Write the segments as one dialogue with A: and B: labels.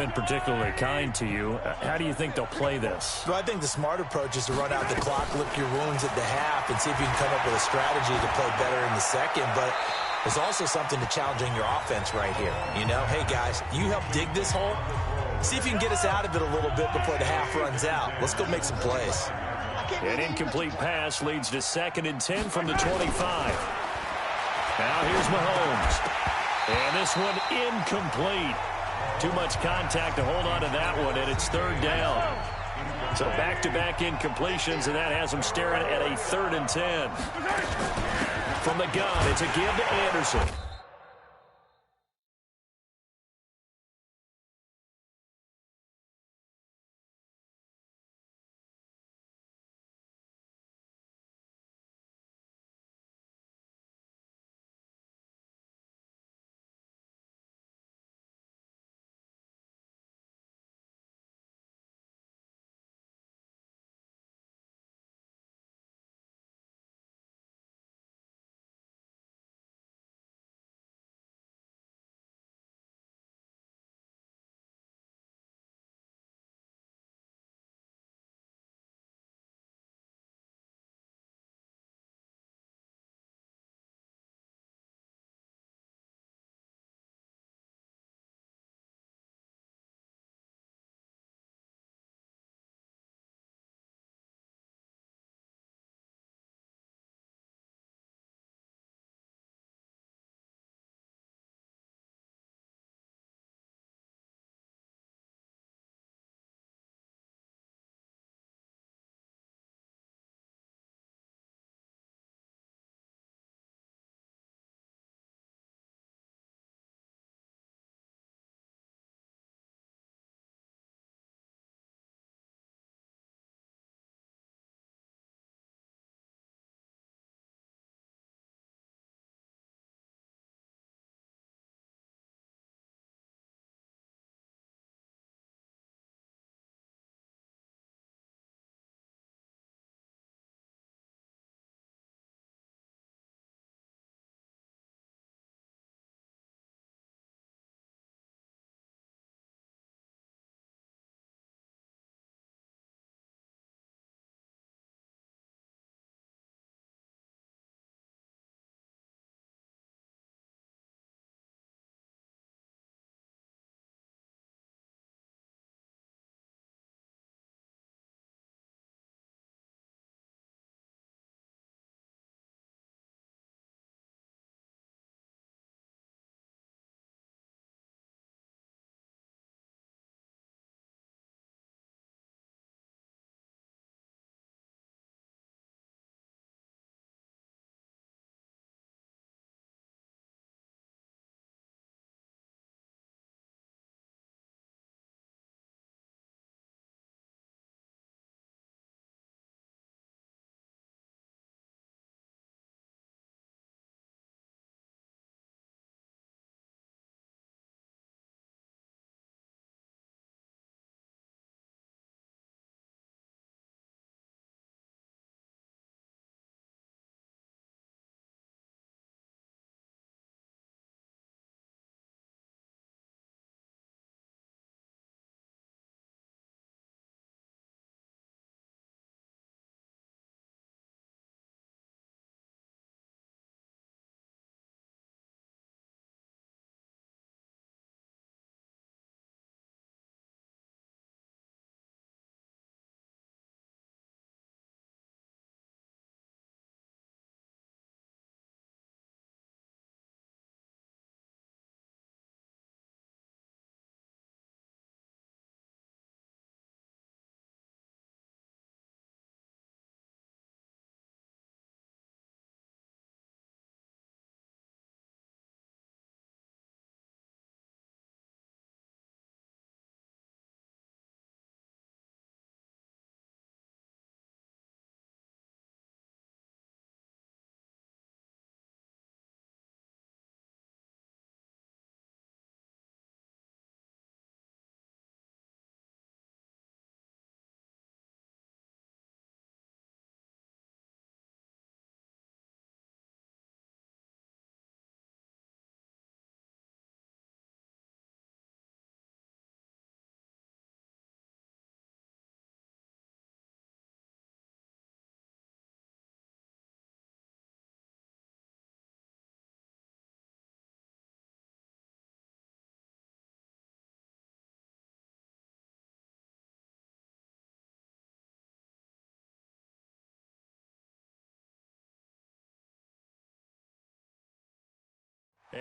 A: been particularly kind to you. How do you think they'll play this?
B: Well, I think the smart approach is to run out the clock, lick your wounds at the half, and see if you can come up with a strategy to play better in the second. But there's also something to challenging your offense right here. You know, hey, guys, you help dig this hole. See if you can get us out of it a little bit before the half runs out. Let's go make some plays.
A: An incomplete pass leads to 2nd and 10 from the 25. Now here's Mahomes. And this one incomplete. Too much contact to hold on to that one, and it's 3rd down. So back-to-back incompletions, and that has them staring at a 3rd and 10. From the gun, it's a give to Anderson.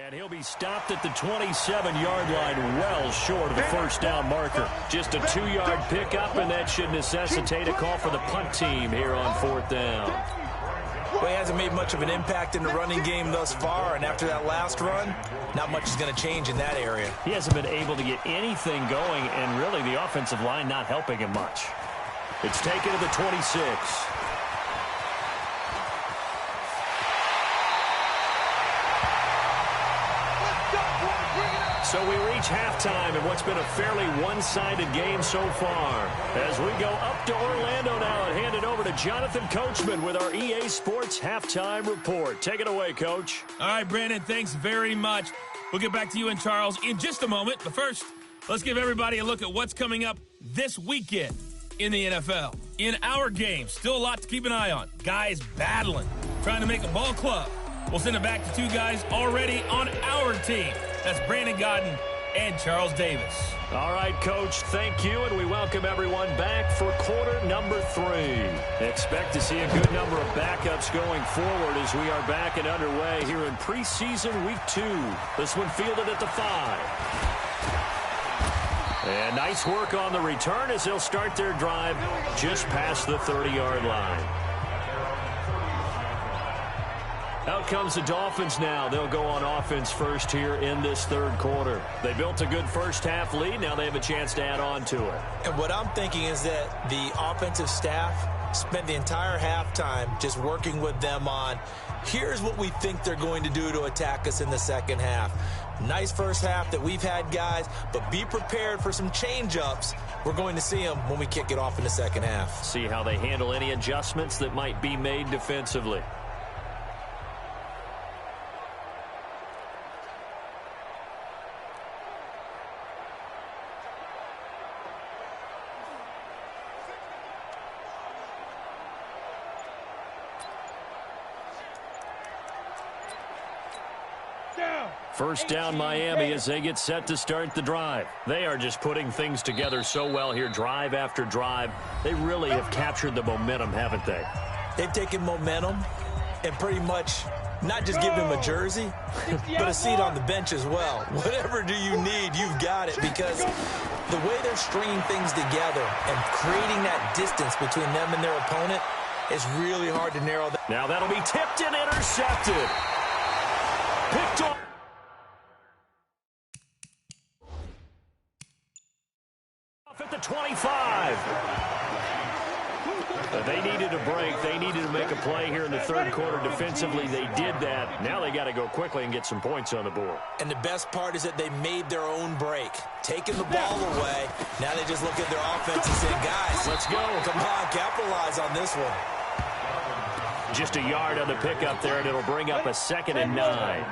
A: And he'll be stopped at the 27-yard line, well short of the first down marker. Just a 2-yard pickup, and that should necessitate a call for the punt team here on 4th down.
B: Well, he hasn't made much of an impact in the running game thus far, and after that last run, not much is going to change in that area.
A: He hasn't been able to get anything going, and really the offensive line not helping him much. It's taken to the 26. So we reach halftime in what's been a fairly one-sided game so far. As we go up to Orlando now and hand it over to Jonathan Coachman with our EA Sports Halftime Report. Take it away, Coach.
C: All right, Brandon, thanks very much. We'll get back to you and Charles in just a moment. But first, let's give everybody a look at what's coming up this weekend in the NFL. In our game, still a lot to keep an eye on. Guys battling, trying to make a ball club. We'll send it back to two guys already on our team. That's Brandon Godden and Charles Davis.
A: All right, Coach, thank you, and we welcome everyone back for quarter number 3. Expect to see a good number of backups going forward as we are back and underway here in preseason week 2. This one fielded at the 5. And nice work on the return as they'll start their drive just past the 30-yard line. Out comes the Dolphins now. They'll go on offense first here in this third quarter. They built a good first-half lead. Now they have a chance to add on to it.
B: And what I'm thinking is that the offensive staff spent the entire halftime just working with them on, here's what we think they're going to do to attack us in the second half. Nice first half that we've had, guys, but be prepared for some change-ups. We're going to see them when we kick it off in the second half.
A: See how they handle any adjustments that might be made defensively. First down, Miami, as they get set to start the drive. They are just putting things together so well here, drive after drive. They really have captured the momentum, haven't they?
B: They've taken momentum and pretty much not just given him a jersey, but a seat on the bench as well. Whatever do you need, you've got it, because the way they're stringing things together and creating that distance between them and their opponent is really hard to narrow that.
A: Now that'll be tipped and intercepted. Picked off. At the 25. They needed a break. They needed to make a play here in the third quarter defensively. They did that. Now they got to go quickly and get some points on the board.
B: And the best part is that they made their own break, taking the ball away. Now they just look at their offense and say, guys,
A: let's go.
B: Come on, capitalize on this one.
A: Just a yard on the pickup there, and it'll bring up a 2nd and 9.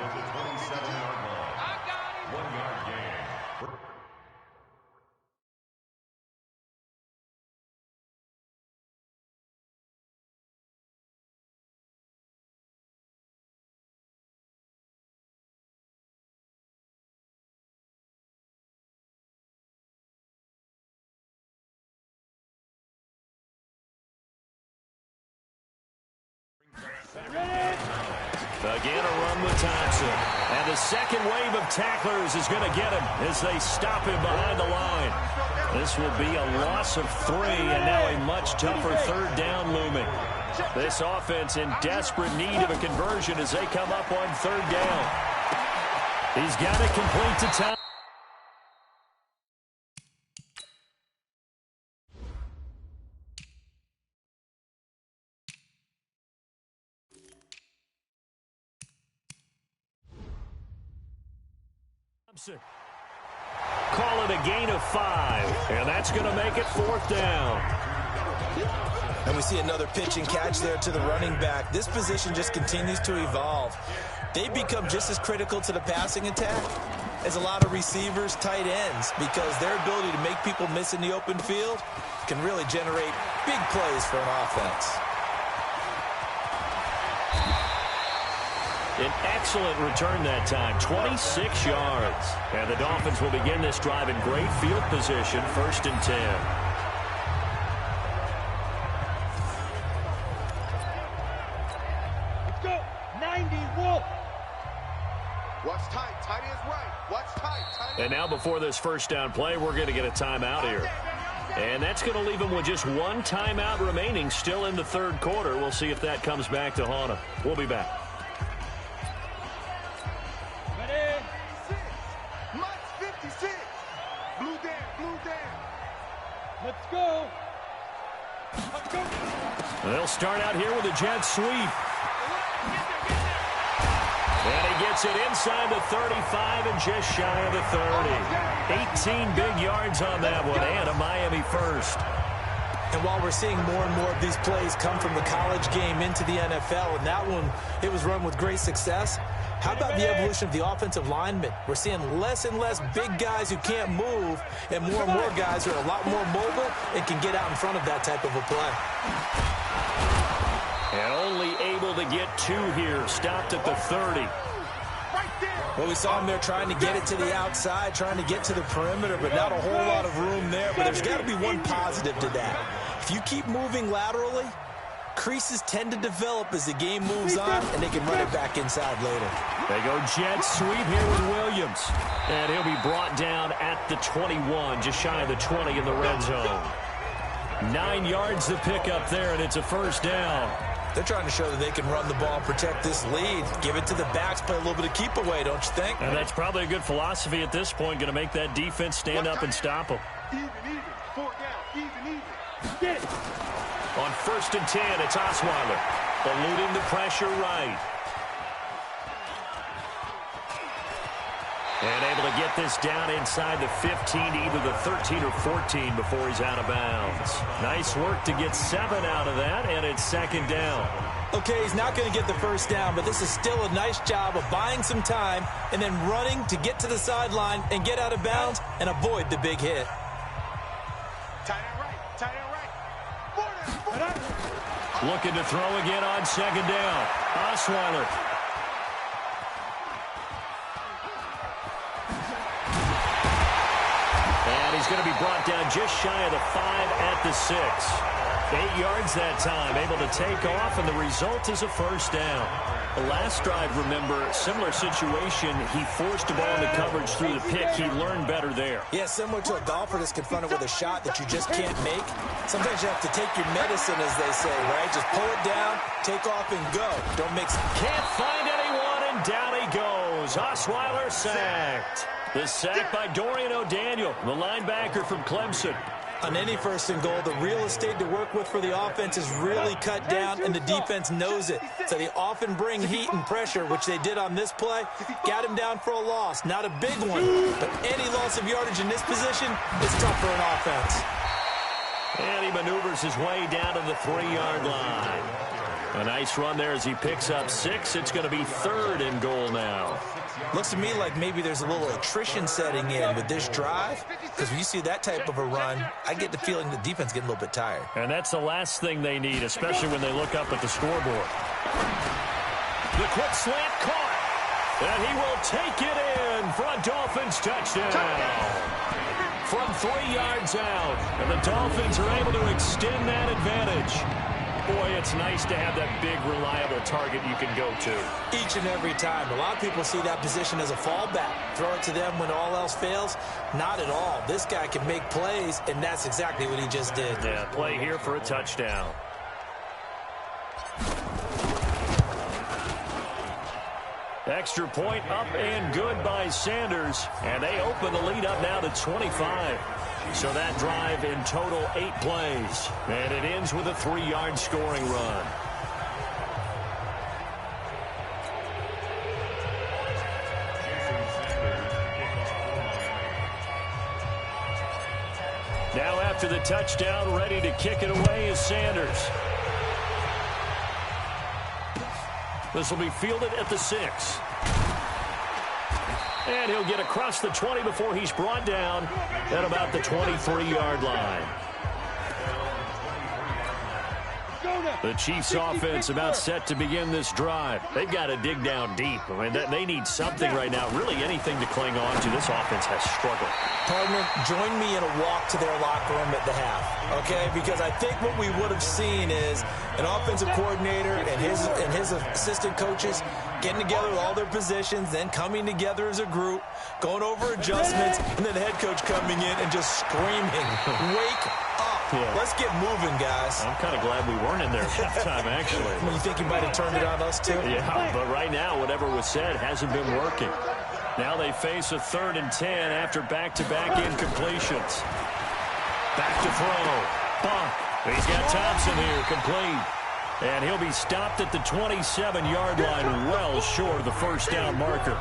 A: Again, a run with Thompson. And the second wave of tacklers is going to get him as they stop him behind the line. This will be a loss of 3, and now a much tougher 3rd down looming. This offense in desperate need of a conversion as they come up on 3rd down. He's got it complete to Thompson. Call it a gain of 5, and that's going to make it 4th down.
B: And we see another pitch and catch there to the running back. This position just continues to evolve. They become just as critical to the passing attack as a lot of receivers, tight ends, because their ability to make people miss in the open field can really generate big plays for an offense.
A: An excellent return that time, 26 yards. And the Dolphins will begin this drive in great field position, 1st and 10.
D: Let's go, 90 Wolf. What's time?
A: Now, before this first down play, we're going to get a timeout here. And that's going to leave them with just one timeout remaining still in the third quarter. We'll see if that comes back to haunt them. We'll be back.
D: Let's go.
A: They'll start out here with a jet sweep. And he gets it inside the 35 and just shy of the 30. 18 big yards on that one, and a Miami first.
B: And while we're seeing more and more of these plays come from the college game into the NFL, and that one, it was run with great success, how about the evolution of the offensive linemen? We're seeing less and less big guys who can't move, and more guys who are a lot more mobile and can get out in front of that type of a play.
A: And only able to get two here. Stopped at the 30.
B: Well, we saw him there trying to get it to the outside, trying to get to the perimeter, but not a whole lot of room there. But there's got to be one positive to that. If you keep moving laterally, creases tend to develop as the game moves on, and they can run it back inside later.
A: They go jet sweep here with Williams. And he'll be brought down at the 21, just shy of the 20 in the red zone. 9 yards to pick up there, and it's a first down.
B: They're trying to show that they can run the ball and protect this lead. Give it to the backs, play a little bit of keep away, don't you think?
A: And that's probably a good philosophy at this point, going to make that defense stand up and stop them.
D: Even. 4 down. Even. Get it.
A: On 1st and 10, it's Osweiler. Eluding the pressure right. And able to get this down inside the 15, either the 13 or 14 before he's out of bounds. Nice work to get 7 out of that, and it's 2nd down.
B: Okay, he's not going to get the first down, but this is still a nice job of buying some time and then running to get to the sideline and get out of bounds and avoid the big hit.
D: Tight end right.
A: Looking to throw again on 2nd down. Osweiler. He's going to be brought down just shy of the 5 at the 6. 8 yards that time, able to take off, and the result is a first down. The last drive, remember, similar situation. He forced the ball into coverage through the pick. He learned better there.
B: Yeah, similar to a golfer that's confronted with a shot that you just can't make. Sometimes you have to take your medicine, as they say, right? Just pull it down, take off, and go. Don't mix it.
A: Can't find anyone, and down he goes. Osweiler sacked. The sack by Dorian O'Daniel, the linebacker from Clemson.
B: On any 1st and goal, the real estate to work with for the offense is really cut down, and the defense knows it. So they often bring heat and pressure, which they did on this play. Got him down for a loss. Not a big one, but any loss of yardage in this position is tough for an offense.
A: And he maneuvers his way down to the 3-yard line. A nice run there as he picks up 6. It's going to be 3rd and goal now.
B: Looks to me like maybe there's a little attrition setting in with this drive, because when you see that type of a run, I get the feeling the defense getting a little bit tired.
A: And that's the last thing they need, especially when they look up at the scoreboard. The quick slant caught, and he will take it in for a Dolphins touchdown. From 3 yards out, and the Dolphins are able to extend that advantage. Boy, it's nice to have that big, reliable target you can go to.
B: Each and every time. A lot of people see that position as a fallback. Throw it to them when all else fails. Not at all. This guy can make plays, and that's exactly what he just did.
A: Yeah, play here for a touchdown. Extra point up and good by Sanders. And they open the lead up now to 25. So that drive in total 8 plays. And it ends with a 3-yard scoring run. Now after the touchdown, ready to kick it away is Sanders. This will be fielded at the 6. And he'll get across the 20 before he's brought down at about the 23-yard line.
D: Go now.
A: The Chiefs offense about set to begin this drive. They've got to dig down deep. I mean, they need something right now, really anything to cling on to. This offense has struggled.
B: Partner, join me in a walk to their locker room at the half, okay? Because I think what we would have seen is an offensive coordinator and his assistant coaches getting together with all their positions, then coming together as a group, going over adjustments, and then the head coach coming in and just screaming, "Wake up. Yeah. Let's get moving, guys."
A: I'm kind of glad we weren't in there at halftime, actually.
B: You think you might have turned it on us, too?
A: Yeah, but right now, whatever was said hasn't been working. Now they face a 3rd and 10 after back-to-back incompletions. Back to throw. Bump. He's got Thompson here, complete. And he'll be stopped at the 27-yard line, well short of the first down marker.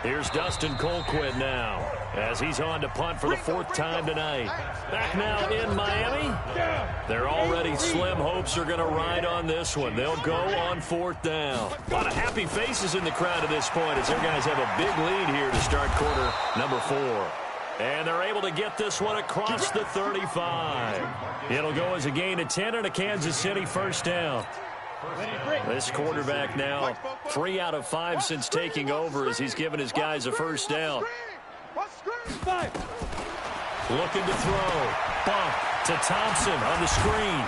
A: Here's Dustin Colquitt now, as he's on to punt for the 4th time tonight. Back now in Miami. Their already slim hopes are going to ride on this one. They'll go on 4th down. A lot of happy faces in the crowd at this point as their guys have a big lead here to start quarter number 4. And they're able to get this one across the 35. It'll go as a gain of 10 and a Kansas City first down. This quarterback now 3 out of 5 since taking over as he's given his guys a first down. Looking to throw. Bump to Thompson on the screen.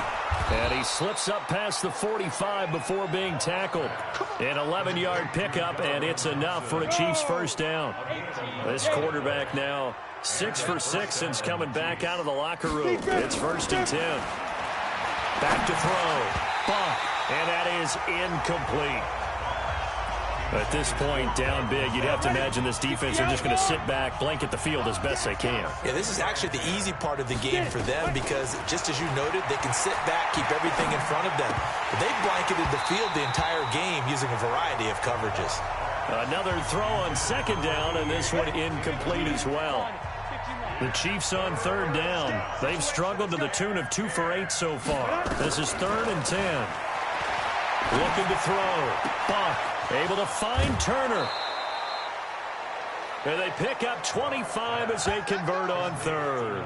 A: And he slips up past the 45 before being tackled. An 11-yard pickup, and it's enough for a Chiefs first down. This quarterback now 6 for 6 since coming back out of the locker room. It's 1st and 10. Back to throw. Bump. And that is incomplete. At this point, down big, you'd have to imagine this defense are just going to sit back, blanket the field as best they can.
B: Yeah, this is actually the easy part of the game for them because, just as you noted, they can sit back, keep everything in front of them. But they blanketed the field the entire game using a variety of coverages.
A: Another throw on 2nd down, and this one incomplete as well. The Chiefs on 3rd down. They've struggled to the tune of 2 for 8 so far. This is 3rd and 10. Looking to throw. Buck able to find Turner. And they pick up 25 as they convert on 3rd.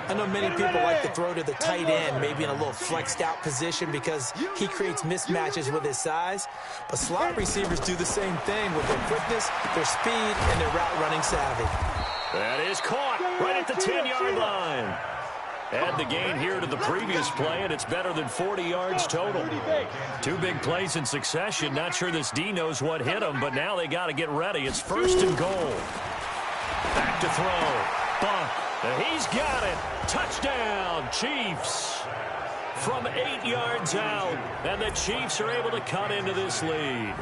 B: I know many people like to throw to the tight end, maybe in a little flexed out position because he creates mismatches with his size. But slot receivers do the same thing with their quickness, their speed, and their route running savvy.
A: That is caught right at the 10-yard line. Add the gain here to the previous play, and it's better than 40 yards total. 2 big plays in succession. Not sure this D knows what hit him, but now they got to get ready. It's 1st and goal. Back to throw. Bump. He's got it. Touchdown, Chiefs. From 8 yards out, and the Chiefs are able to cut into this lead.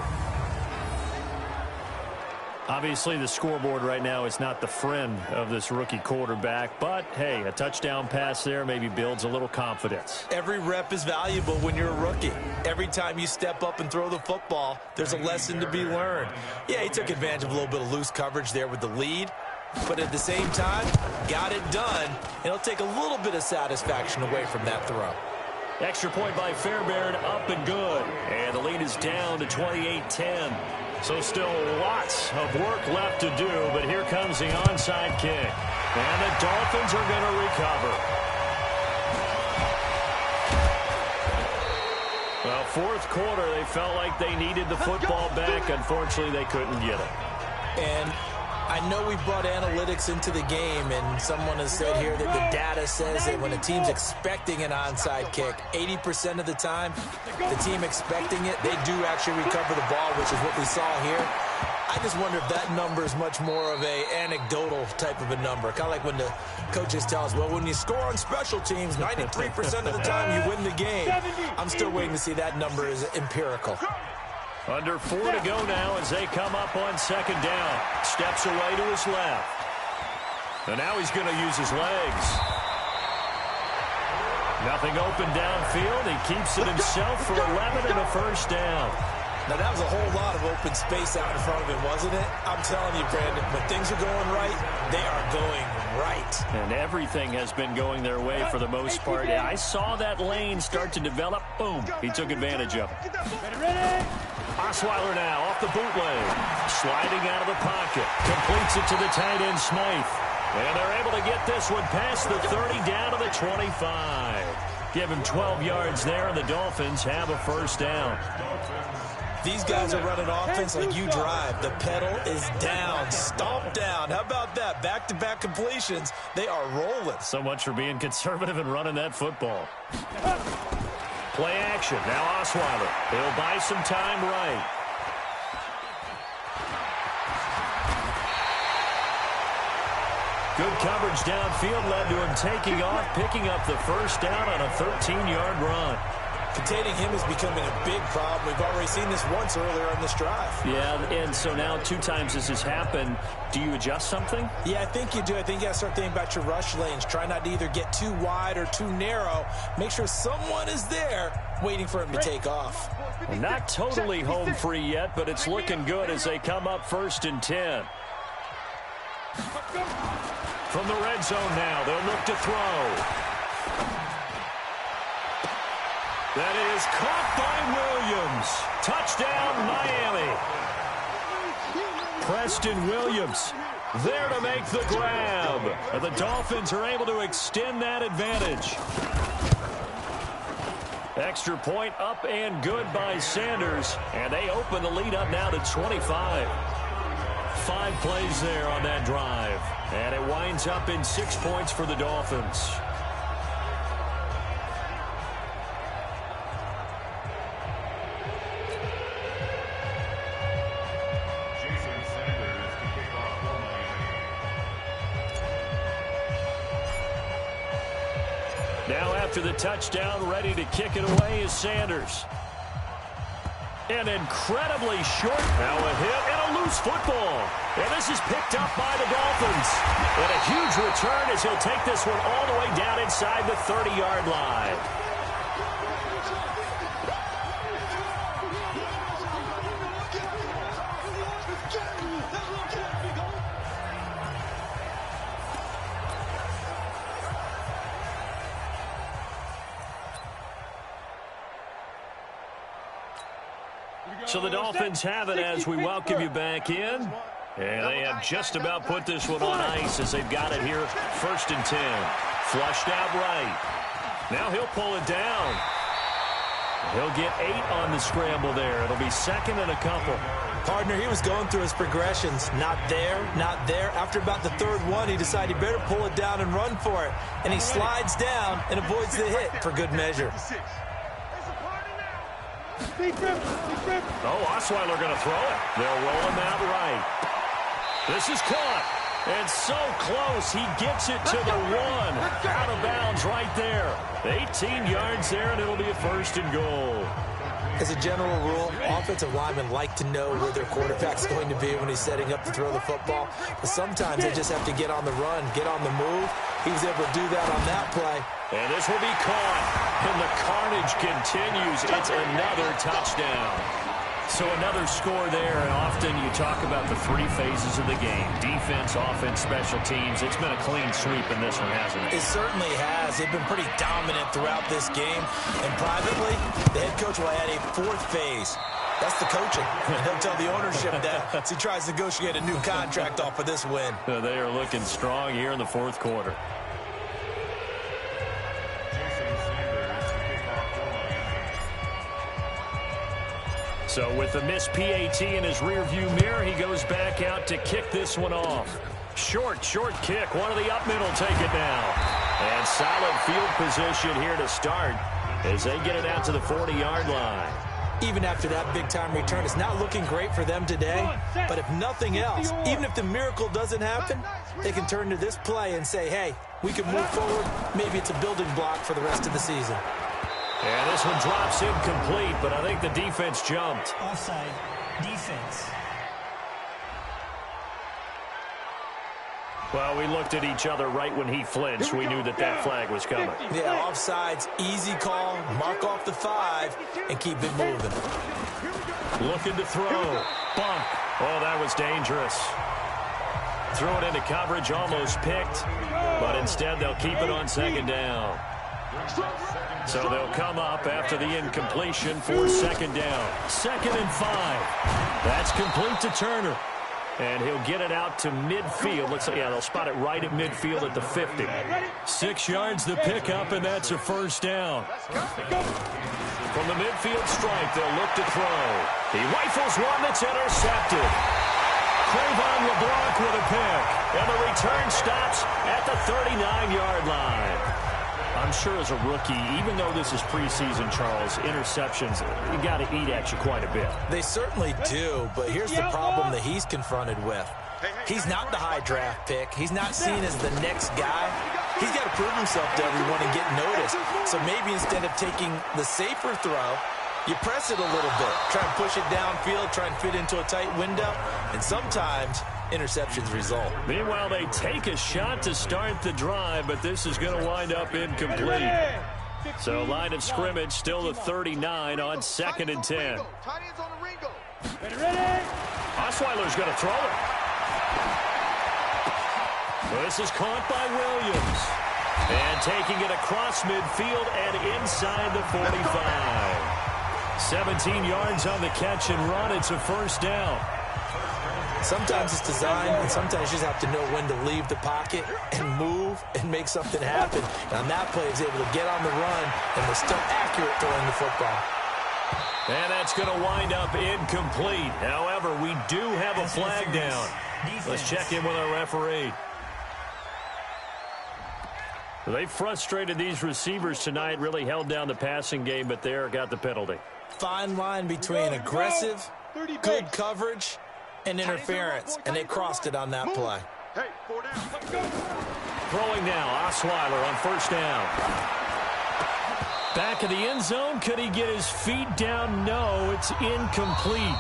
A: Obviously, the scoreboard right now is not the friend of this rookie quarterback, but, hey, a touchdown pass there maybe builds a little confidence.
B: Every rep is valuable when you're a rookie. Every time you step up and throw the football, there's a lesson to be learned. Yeah, he took advantage of a little bit of loose coverage there with the lead, but at the same time, got it done. It'll take a little bit of satisfaction away from that throw.
A: Extra point by Fairbairn, up and good. And the lead is down to 28-10. So still lots of work left to do, but here comes the onside kick. And the Dolphins are going to recover. Well, 4th quarter, they felt like they needed the football back. Unfortunately, they couldn't get it.
B: And I know we brought analytics into the game, and someone has said here that the data says that when a team's expecting an onside kick, 80% of the time, the team expecting it, they do actually recover the ball, which is what we saw here. I just wonder if that number is much more of a anecdotal type of a number. Kind of like when the coaches tell us, well, when you score on special teams, 93% of the time you win the game. I'm still waiting to see that number is empirical.
A: Under 4 to go now as they come up on 2nd down. Steps away to his left. And now he's going to use his legs. Nothing open downfield. He keeps it himself for 11 and a first down.
B: Now, that was a whole lot of open space out in front of him, wasn't it? I'm telling you, Brandon, when things are going right, they are going right.
A: And everything has been going their way for the most part. Yeah, I saw that lane start to develop. Boom. He took advantage of it.
D: Ready?
A: Osweiler now off the bootleg. Sliding out of the pocket. Completes it to the tight end, Smythe. And they're able to get this one past the 30 down to the 25. Give him 12 yards there, and the Dolphins have a first down.
B: These guys are running offense like you drive. The pedal is down, stomped down. How about that? Back-to-back completions. They are rolling.
A: So much for being conservative and running that football. Play action. Now Osweiler. He'll buy some time right. Good coverage downfield led to him taking off, picking up the first down on a 13-yard run.
B: Containing him is becoming a big problem. We've already seen this once earlier in this drive.
A: Yeah, and so now 2 times this has happened. Do you adjust something?
B: Yeah, I think you do. I think you got to start thinking about your rush lanes. Try not to either get too wide or too narrow. Make sure someone is there waiting for him to take off.
A: Well, not totally home free yet, but it's looking good as they come up 1st and 10. From the red zone now, they'll look to throw. That is caught by Williams. Touchdown, Miami. Preston Williams there to make the grab. And the Dolphins are able to extend that advantage. Extra point up and good by Sanders. And they open the lead up now to 25. 5 plays there on that drive. And it winds up in 6 points for the Dolphins. Now after the touchdown, ready to kick it away is Sanders. An incredibly short, now a hit and a loose football. And this is picked up by the Dolphins. And a huge return as he'll take this one all the way down inside the 30-yard line. So the Dolphins have it as we welcome you back in. And they have just about put this one on ice as they've got it here. 1st and 10. Flushed out right. Now he'll pull it down. He'll get 8 on the scramble there. It'll be 2nd and a couple.
B: Partner, he was going through his progressions. Not there, not there. After about the 3rd one, he decided he better pull it down and run for it. And he slides down and avoids the hit for good measure.
A: Oh, Osweiler going to throw it. They'll roll him out right. This is caught. And so close, he gets it to the 1. Out of bounds right there. 18 yards there, and it'll be a 1st and goal.
B: As a general rule, offensive linemen like to know where their quarterback's going to be when he's setting up to throw the football. But sometimes they just have to get on the run, get on the move. He was able to do that on that play.
A: And this will be caught. And the carnage continues. It's another touchdown. So another score there, and often you talk about the 3 phases of the game. Defense, offense, special teams. It's been a clean sweep in this one, hasn't it?
B: It certainly has. They've been pretty dominant throughout this game. And privately, the head coach will add a 4th phase. That's the coaching. And he'll tell the ownership that as he tries to negotiate a new contract off of this win.
A: They are looking strong here in the 4th quarter. So with the missed PAT in his rearview mirror, he goes back out to kick this one off. Short kick. One of the up middle take it now. And solid field position here to start as they get it out to the 40-yard line.
B: Even after that big-time return, it's not looking great for them today. But if nothing else, even if the miracle doesn't happen, they can turn to this play and say, hey, we can move forward. Maybe it's a building block for the rest of the season.
A: And this one drops incomplete, but I think the defense jumped.
E: Offside, defense.
A: Well, we looked at each other right when he flinched. We knew that that flag was coming.
B: Yeah, offsides, easy call, mark off the 5, and keep it moving.
A: Looking to throw. Bump. Oh, that was dangerous. Threw it into coverage, almost picked, but instead they'll keep it on 2nd down. So they'll come up after the incompletion for 2nd down. 2nd and 5. That's complete to Turner. And he'll get it out to midfield. Looks like, yeah, they'll spot it right at midfield at the 50. 6 yards the pickup, and that's a first down. From the midfield stripe, they'll look to throw. He rifles one that's intercepted. Cravon LeBlanc with a pick. And the return stops at the 39-yard line. I'm sure as a rookie, even though this is preseason, Charles, interceptions, you got to eat at you quite a bit.
B: They certainly do, but here's the problem that he's confronted with. He's not the high draft pick. He's not seen as the next guy. He's got to prove himself to everyone and get noticed. So maybe instead of taking the safer throw, you press it a little bit. Try and push it downfield, try and fit into a tight window, and sometimes interceptions result.
A: Meanwhile, they take a shot to start the drive, but this is going to wind up incomplete. So line of scrimmage still the 39 on 2nd and 10. Osweiler's going to throw it. This is caught by Williams. And taking it across midfield and inside the 45. 17 yards on the catch and run. It's a first down.
B: Sometimes it's designed, and sometimes you just have to know when to leave the pocket and move and make something happen. And on that play, he's able to get on the run, and they're still accurate throwing the football.
A: And that's going to wind up incomplete. However, we do have a flag down. Let's check in with our referee. They frustrated these receivers tonight, really held down the passing game, but there got the penalty.
B: Fine line between aggressive, good coverage, and interference, and they crossed it on that play.
A: Throwing now, Osweiler on first down. Back of the end zone, could he get his feet down? No, it's incomplete.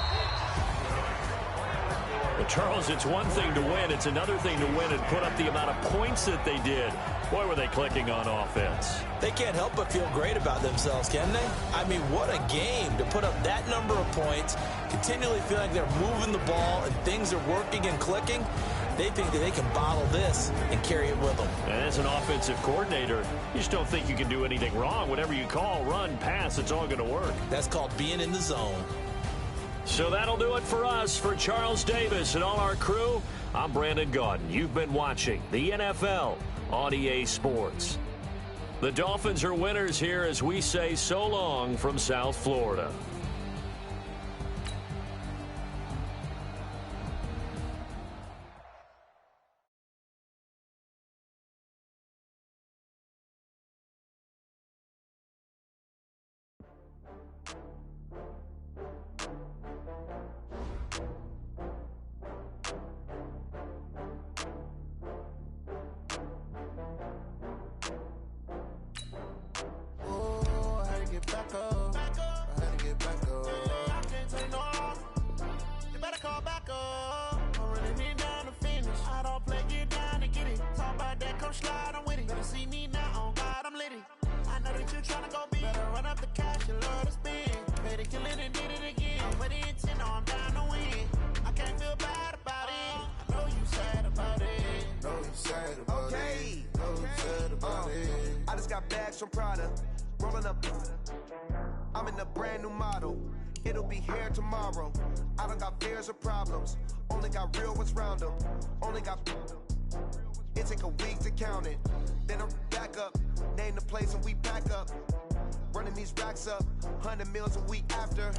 A: But Charles, it's one thing to win, it's another thing to win and put up the amount of points that they did. Boy, were they clicking on offense.
B: They can't help but feel great about themselves, can they? I mean, what a game to put up that number of points, continually feel like they're moving the ball and things are working and clicking. They think that they can bottle this and carry it with them.
A: And as an offensive coordinator, you just don't think you can do anything wrong. Whatever you call, run, pass, it's all going to work.
B: That's called being in the zone.
A: So that'll do it for us. For Charles Davis and all our crew, I'm Brandon Gaudin. You've been watching the NFL on EA Sports. The Dolphins are winners here as we say so long from South Florida.
F: From Prada, rolling up. I'm in a brand new model. It'll be here tomorrow. I don't got fears or problems. Only got real ones round them. Only got. It take a week to count it. Then I'm back up. Name the place and we back up. Running these racks up. 100 meals a week after.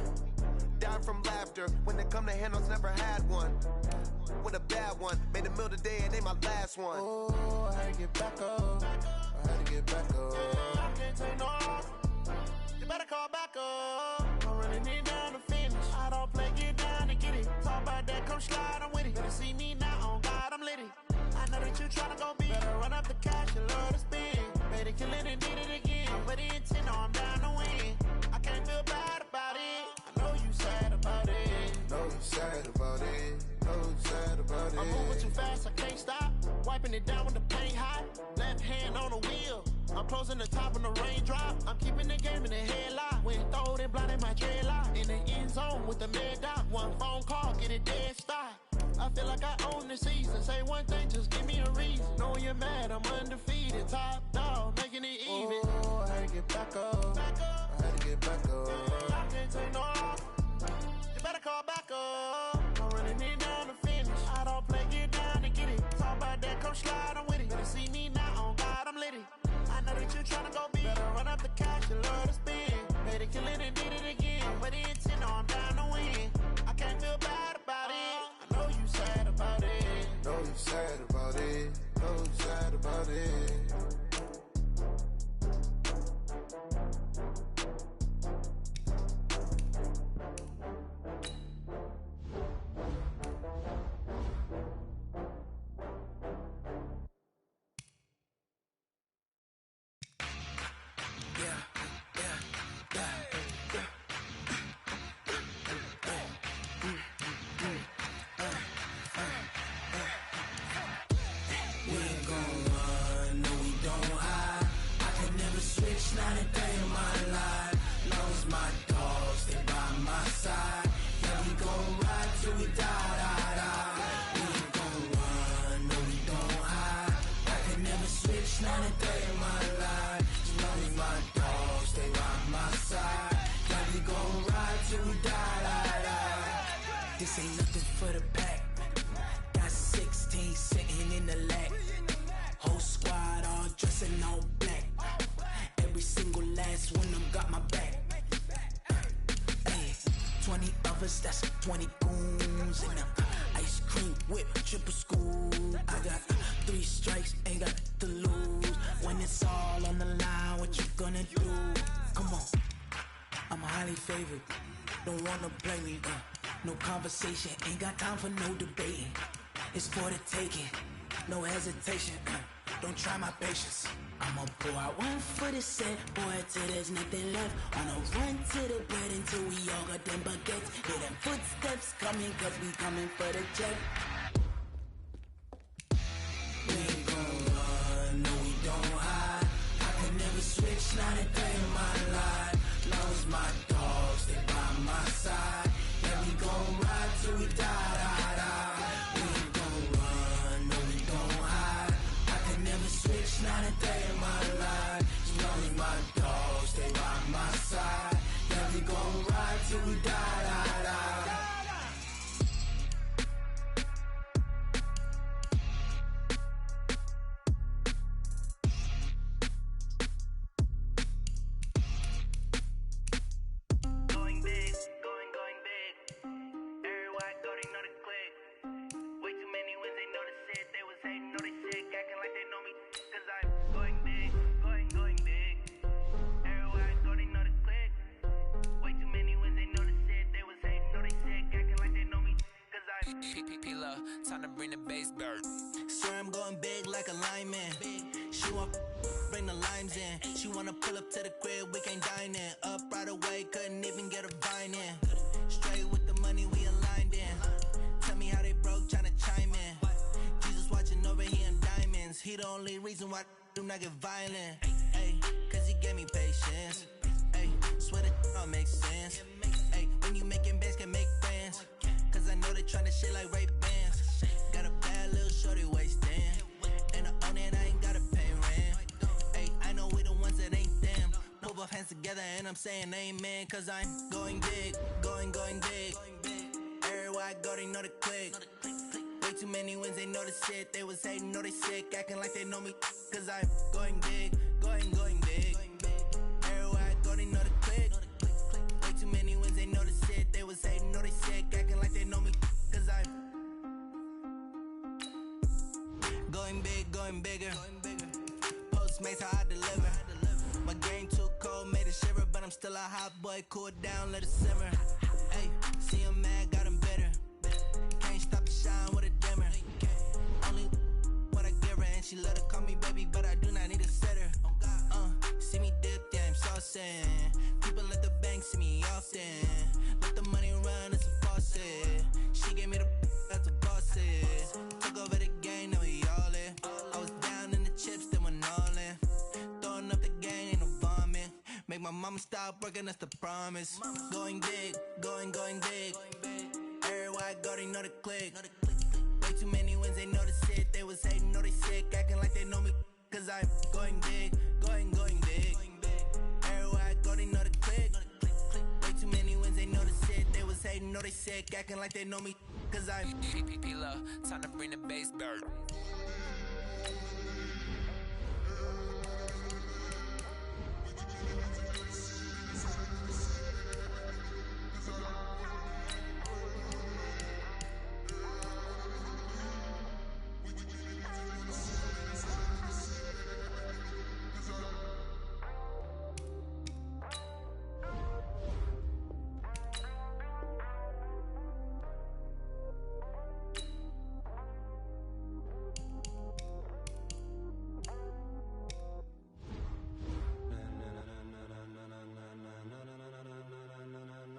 F: Down from laughter. When they come to handles, never had one. With a bad one. Made a meal today and they my last one. Oh, I had to get back up. I had to get back up. I can't take no off. You better call back up. I'm running it down to finish. I don't play, get down to get it. Talk about that, come slide, I'm with it. Better see me now, on God, I'm litty. I know that you tryna go big. Better run up the cash, you love to spin. Better kill it and did it again. I'm with the intent, no, I'm down to win. I can't feel bad about it. I know you sad about it. Know you sad about it. Know you sad about it. I'm moving too fast, I can't stop. Wiping it down with the paint hot. Left hand on the wheel. I'm closing the top on the raindrop. I'm keeping the game in the headlock. When throwed and blinded my dreadlock. In the end zone with the mad dot. One phone call, get it dead stop. I feel like I own the season. Say one thing, just give me a reason. Knowing you're mad, I'm undefeated. Top dog, making it even. Oh, I had to get back up. I had to get back up. I can't take no off. You better call back up. I'm running it down to finish. I
G: I'm sliding with it. Better see me now, on God, I'm litty. I know that you tryna go big. Better run up the cash, you love to spend. Made it, kill it, and did it again. But the intent, no, I'm down to win. I can't feel bad about it. I know you sad about it.
H: Know you sad about it. Know you sad about it.
G: This ain't nothing for the pack. Got 16 sitting in the lap. Whole squad all dressing all black. Every single last one of them got my back. Hey, 20 of us, that's 20 goons. And ice cream whip, triple scoop. I got 3 strikes, ain't got to lose. When it's all on the line, what you gonna do? Come on, I'm highly favored. Don't wanna play me, no conversation, ain't got time for no debating. It's for the taking, no hesitation, don't try my patience. I'ma pour out one for the set, boy, till there's nothing left. On a run to the bread until we all got them baguettes. Hear them footsteps coming, cause we coming for the check. We ain't gon' run, no we don't hide. I can never switch, not a day in my life. Long as my dogs, they by my side. Yeah, we gon' ride till we die, die, die. We ain't gon' run, no we don't hide. I can never switch, not a day in my life. As long as my dogs, stay by my side. Yeah, we gon' ride till we die, die, die.
I: Time to bring the bass bird.
G: Swear I'm going big like a lineman. She want bring the limes in. She wanna pull up to the crib, we can't dine in. Up right away, couldn't even get a vine in. Straight with the money, we aligned in. Tell me how they broke, tryna chime in. Jesus watching over here in diamonds. He the only reason why I do not get violent. Ay, cause he gave me patience. Ay, swear that all makes sense. Ay, when you making bands, can make friends. Cause I know they tryna shit like Ray Bans. Got a bad little shorty wasting. And I own it, I ain't gotta pay rent. Ay, I know we the ones that ain't them. Put both hands together and I'm saying amen. Cause I'm going big, going big. Everywhere I go, they know the click. Way too many wins, they know the shit. They was hating, know they sick, acting like they know me. Cause I'm going big, going big. Everywhere I go, they know the click. Way too many wins, they know the shit. They was hating, know they sick, acting like they know me. Cause I'm going bigger. Postmates how I deliver. My game too cold, made it shiver. But I'm still a hot boy, cool down, let it simmer. Hey, see him mad, got him bitter. Can't stop the shine with a dimmer. Only what I give her, and she let her call me baby, but I do not need a sitter. See me dip, yeah, I'm saucing. People let the bank see me often. Let the money run, it's a faucet. She gave me the that's a boss it. Took over the game, now we all in. I was down in the chips, then went all in. Throwing up the game, ain't no vomit. Make my mama stop working, that's the promise. Going big, going big. Everywhere I go, they know the click. Way too many wins, they know the shit. They was hating, know they sick, acting like they know me. Cause I'm going big, going big. Everywhere I go, they know the click. Way too many wins, they know the shit. They was hating, know they sick, acting like they know me. Cause I'm
I: P-Lo, time to bring the bass bird.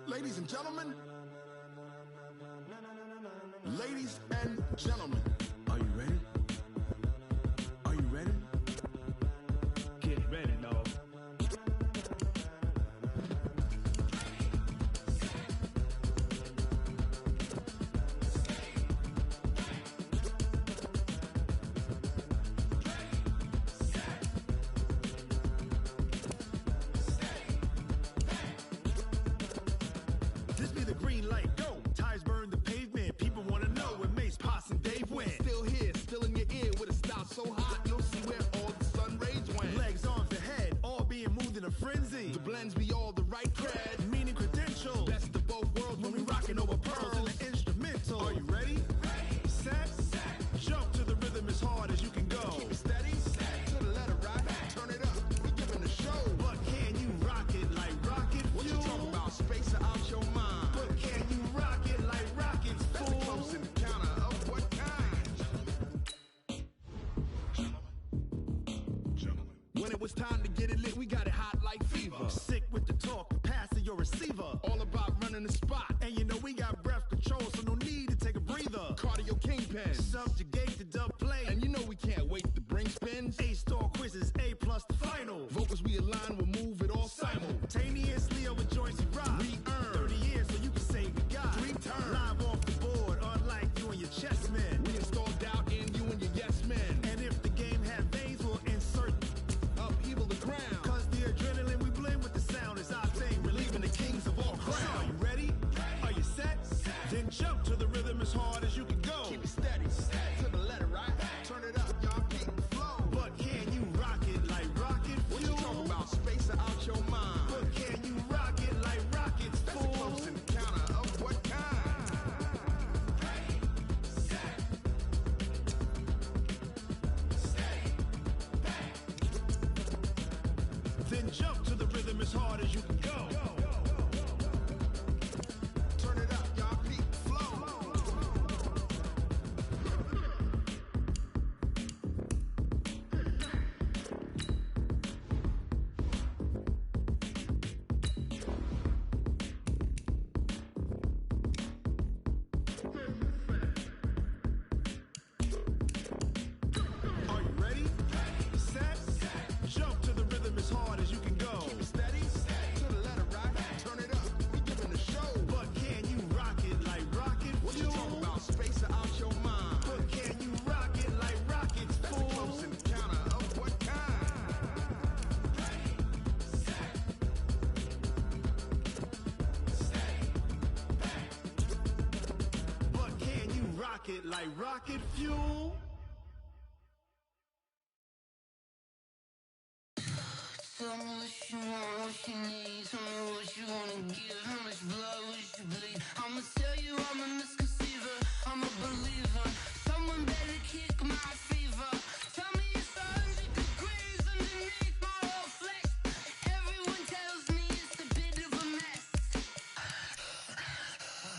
J: Ladies and gentlemen, ladies and gentlemen, are you ready? Are you ready?
D: Get ready, dog.
J: This be the green light, go. Tires burn the pavement. People wanna know when Mace, Potts, and Dave went. Still here, still in your ear with a style so hot, you'll see where all the sun rays went. Legs, arms, the head, all being moved in a frenzy. The blends be all the right cred, meaning credentials. Best of both worlds when we rockin' over pearls in the instrumental. Are you ready? Set, jump to the rhythm as hard as you can go. Keep it steady, to the letter right, turn it up, we giving the show. But can you rock it like rocket fuel? What you talking about, space out your mind? But can you rock it like rockets, fool? That's a close encounter of what kind? When it was time to get it lit, we got it hot like fever. Sick with the talk, passing your receiver. All about running the spot. And you know we got breath control, so no need to take a breather. Cardio kingpin, subjugate the dub play. And you know we can't wait to bring spins. A-star quizzes, A+ the final. Vocals we align, we'll move it all simultaneously over joints we rock. We earn 30 years so you can say we got 3 turns. Live off the board, unlike you and your chess men. We install doubt in you and your yes men. And if the game had veins, we'll insert upheaval the crown. Cause the adrenaline we blend with the sound is our thing, relieving the kings of all crowns. Are you ready? Are you set? Then jump to the rhythm as hard as you can go. Keep it steady, to the letter right. Turn it up, y'all keep the flow. But can you rock it like rocket fuel? What you talking about, space out your mind? But can you rock it like rockets, fool? That's a close encounter of what kind? Then jump to the rhythm as hard as you can go. Turn it up, y'all keep the flow. Are you ready? Set, jump to the rhythm as hard as you can go. Keep it steady, to the letter right. Turn it up, we giving the show. But can you rock it like rocket fuel? What you talking about, space out your mind? But can you rock it like rockets, fool? That's a close encounter of what kind? But can you rock it like rocket fuel?
G: Tell me what you want, what you need. Tell me what you wanna give. How much blood would you bleed? I'ma tell you I'm a misconceiver. I'm a believer. Someone better kick my fever. Tell me it's 100 degrees underneath my whole flesh. Everyone tells me it's a bit of a mess.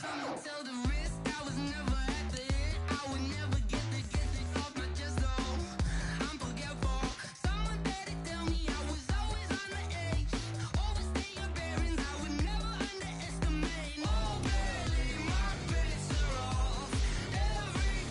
G: I'ma tell the risk I was never at the end. I would never get the off my chest though. I'm forgetful. Someone better tell me I was always on the edge. Overstay your bearings, I would never underestimate. Oh, barely, my bets are off. Every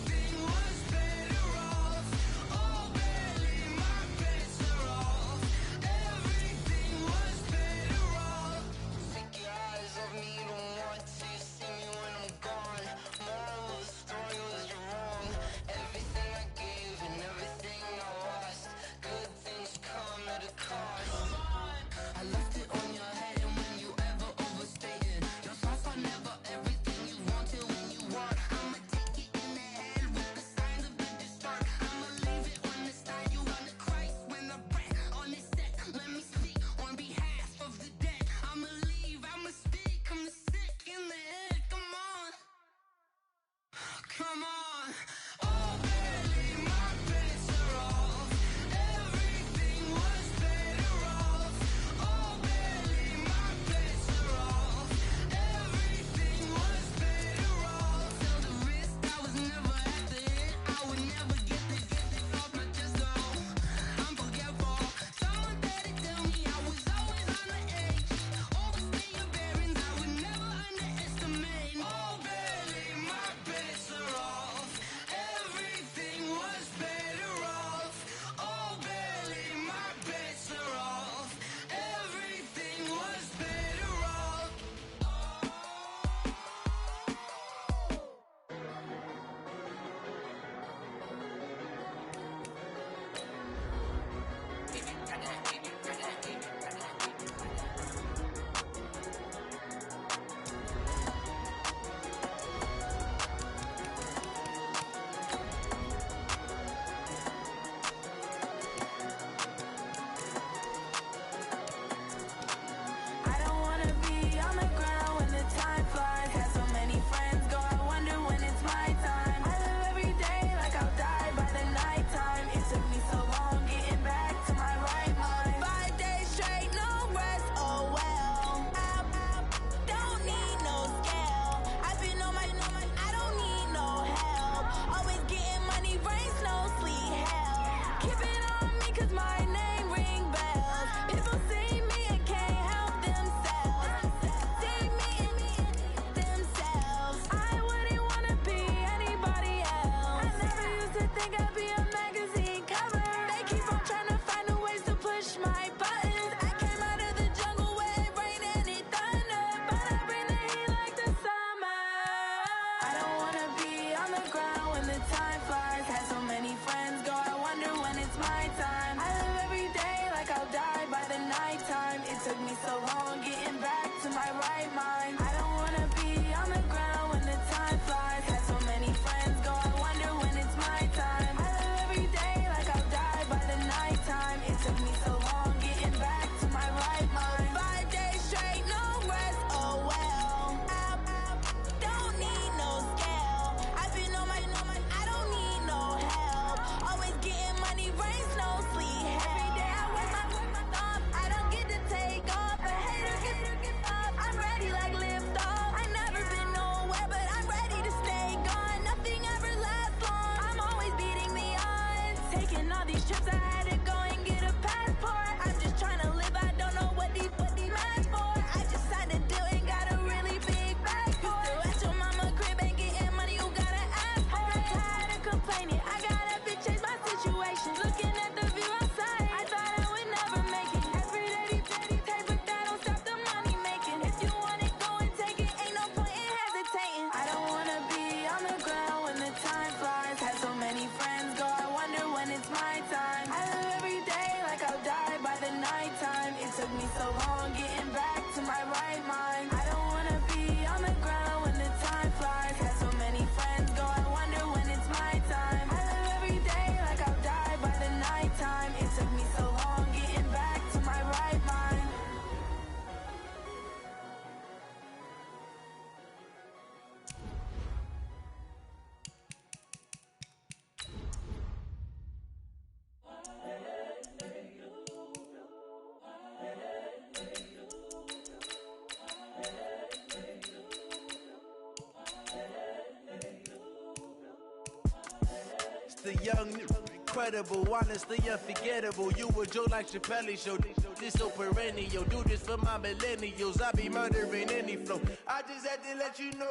K: The young, incredible, honestly unforgettable. You a Joe like Chappelle show. This so perennial. Do this for my millennials. I be murdering any flow. I just had to let you know.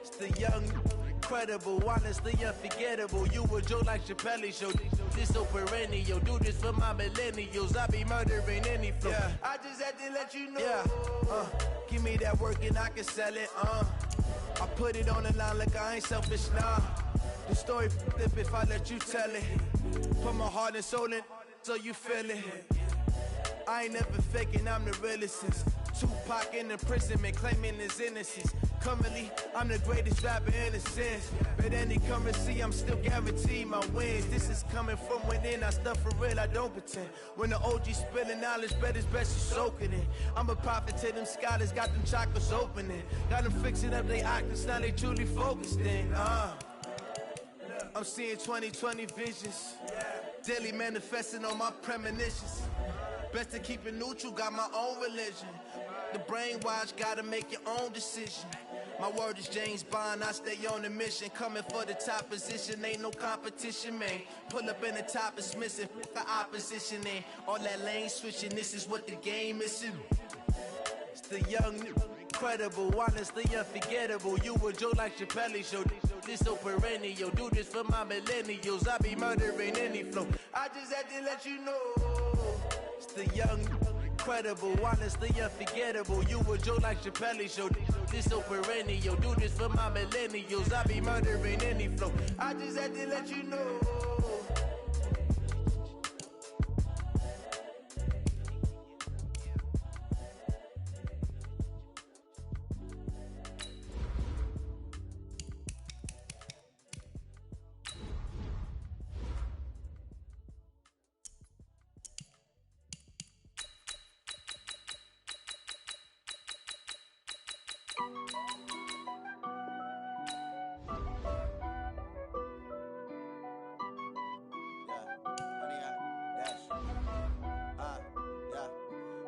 K: It's the young, incredible, honestly unforgettable. You a Joe like Chappelle show. This so perennial. Do this for my millennials. I be murdering any flow. Yeah. I just had to let you know. Yeah. Give me that work and I can sell it. I put it on the line like I ain't selfish, nah. The story flip if I let you tell it. Put my heart and soul in so you feel it. I ain't never faking, I'm the realest since Tupac in imprisonment, claiming his innocence. Currently, I'm the greatest rapper in a sense. But any currency, I'm still guaranteed my wins. This is coming from within, I stuff for real, I don't pretend. When the OG spilling knowledge, bet it's best you soak it in. I'm a prophet to them scholars, got them chakras opening. Got them fixing up they octaves, now they truly focused in. I'm seeing 2020 visions. Daily manifesting on my premonitions. Best to keep it neutral, got my own religion. The brainwash, gotta make your own decision. My word is James Bond, I stay on the mission. Coming for the top position, ain't no competition, man. Pull up in the top, it's missing, the opposition in. All that lane switching, this is what the game is. It's the young, incredible, honestly unforgettable. You a Joe like Chappelle show. This so perennial. Do this for my millennials. I be murdering any flow. I just had to let you know. It's the young, incredible, honestly unforgettable. You a Joe like Chappelle show. This so perennial. Do this for my millennials. I be murdering any flow. I just had to let you know.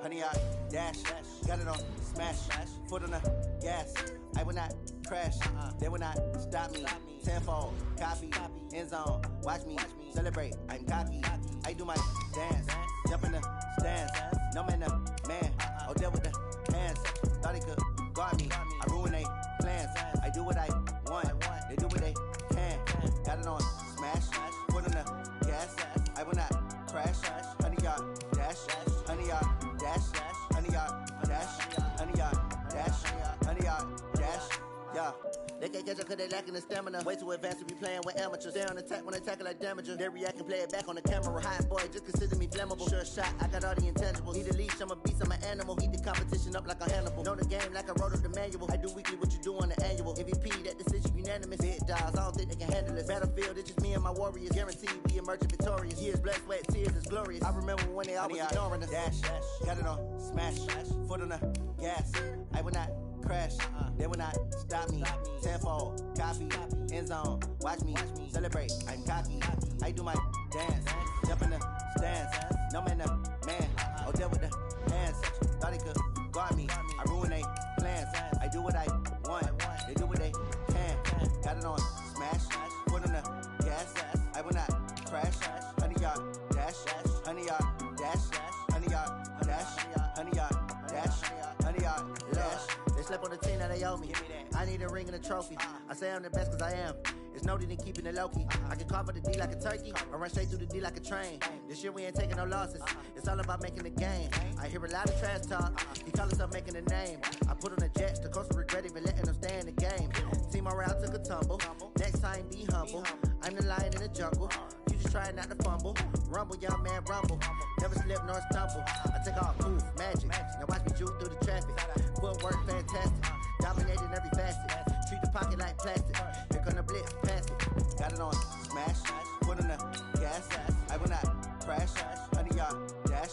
L: Honey, I dash, got it on smash, foot on the gas. I will not crash, they will not stop me. Tenfold, copy, end zone, watch me celebrate. I'm cocky, I do my dance, jump in the stands. No man, the man, oh deal with the hands. Thought he could guard me, I ruin they plans. I do what I want, they do what they can. Got it on smash, foot on the gas. I will not crash, honey, y'all dash, honey, y'all dash, honey, y'all dash, honey, y'all dash, honey, y'all dash, yeah. They can't catch up cause they lacking the stamina. Way too advanced to be playing with amateurs. Stay on attack when attacking like damager. They react and play it back on the camera. Hot boy, just consider me flammable. Sure shot, I got all the intangibles. Need a leash, I'm a beast, I'm an animal. Heat the competition up like a Hannibal. Know the game like I wrote up the manual. I do weekly what you do on the annual. MVP, that decision unanimous. Big dogs, I don't think they can handle this. Battlefield, it's just me and my warriors. Guaranteed we emerging victorious. Years, blood, sweat, tears, it's glorious. I remember when they always ignoring us. Dash, got it on smash, foot on the gas. I will not crash, they will not stop me. Tenfold, copy, end zone, watch me celebrate. I'm cocky, I do my dance, jump in the stands. No man, the man, oh deal with the hands. Thought he could guard me, I ruin they plans. I do what I want, they do what they can. Got it on smash, foot on the gas. I will not crash, honey, y'all dash, honey, y'all dash, honey, y'all dash, honey, y'all dash, honey, y'all dash. Slept on the team that they owe me. I need a ring and a trophy. I say I'm the best cause I am. It's no need in keeping it low-key. I can carve up the D like a turkey or run straight through the D like a train. This year we ain't taking no losses. It's all about making the game. I hear a lot of trash talk. He call himself making a name. I put on the jets. The coach will regret even letting them stay in the game. Team morale took a tumble. Next time be humble. I'm the lion in the jungle. You just try not to fumble. Rumble, young man, rumble. Never slip nor stumble. I take off, move, magic. Now watch me juke through the traffic. Footwork fantastic. Dominating every facet. Treat the pocket like plastic. Here come the blitz, pass it. Got it on smash. Foot on the gas. I will not crash. Honey, y'all dash.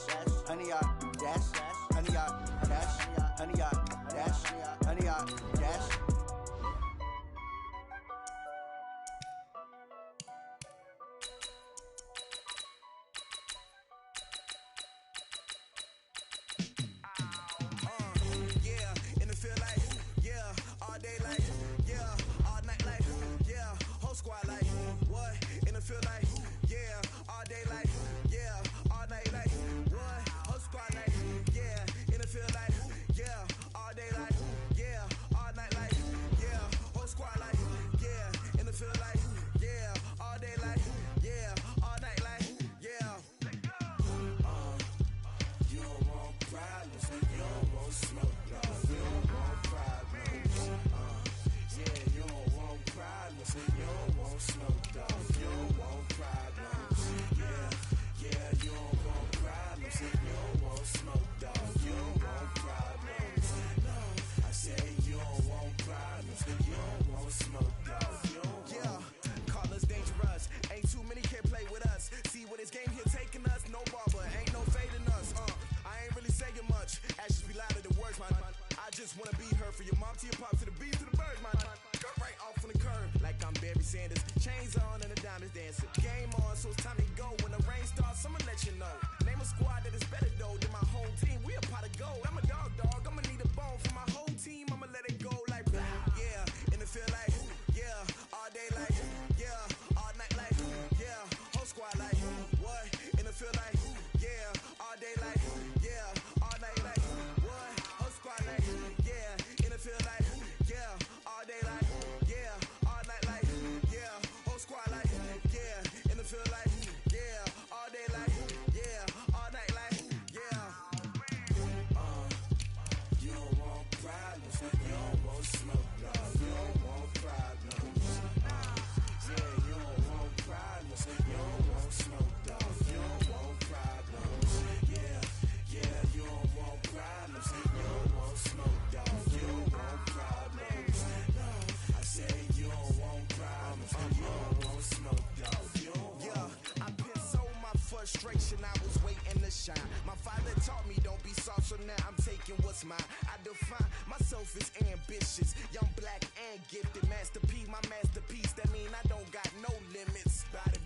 L: Honey, y'all dash. Honey, y'all dash. Honey, y'all dash. Honey, y'all dash.
M: Squad like what?
K: feel like, yeah, all day like, yeah, all night like, yeah, whole squad like, yeah, in the feel like, yeah, all day like, yeah, all night like, yeah. You don't want problems, you don't want smoke, dog. You don't want problems, yeah, you don't want problems, you don't want smoke, dog. You don't want problems, yeah, you don't want problems, you don't want smoke, dog. You don't want problems, no, I say you don't want problems, you don't want smoke, dog. You don't want. Yeah, call us dangerous, ain't too many can play with us. See what this game here taking us, no barber, ain't no fading us. I ain't really saying much, actions be louder than words, man. I just wanna be heard from your mom to your pop to the beat to the birds, man. Cut right off on the curb, like I'm Barry Sanders. Chains on and the diamonds dancing. Game on, so it's time to go. When the rain starts, I'ma let you know. Name a squad that is better though than my home team. We a pot of gold. I'm a dog, I'ma need a bone for my whole team. I'ma let it go like, yeah, and it feel like, yeah, all day like, yeah, all night like, yeah, whole squad like, what? And it feel like, yeah, all day like, yeah, all night like, what? Whole squad like, yeah, and it feel like, yeah, all day like, yeah, all night like, yeah, whole squad like, yeah, and it feel like, yeah, all day like, yeah, all night like, yeah. You don't want problems, you don't want smoke, dog. You don't want problems, yeah, you don't want problems, you don't want smoke, dog. You don't want problems, yeah, you don't want problems, you don't want smoke, dog. You don't want problems, no, I say you don't want problems, you don't want smoke, dog. You don't want. Yeah, I've been so my frustration, I was waiting to shine. My father taught me don't be soft, so now I'm taking what's mine. I define myself as ambitious, young, black, and gifted. Master P, my masterpiece. That mean I don't got no limits. Bout it,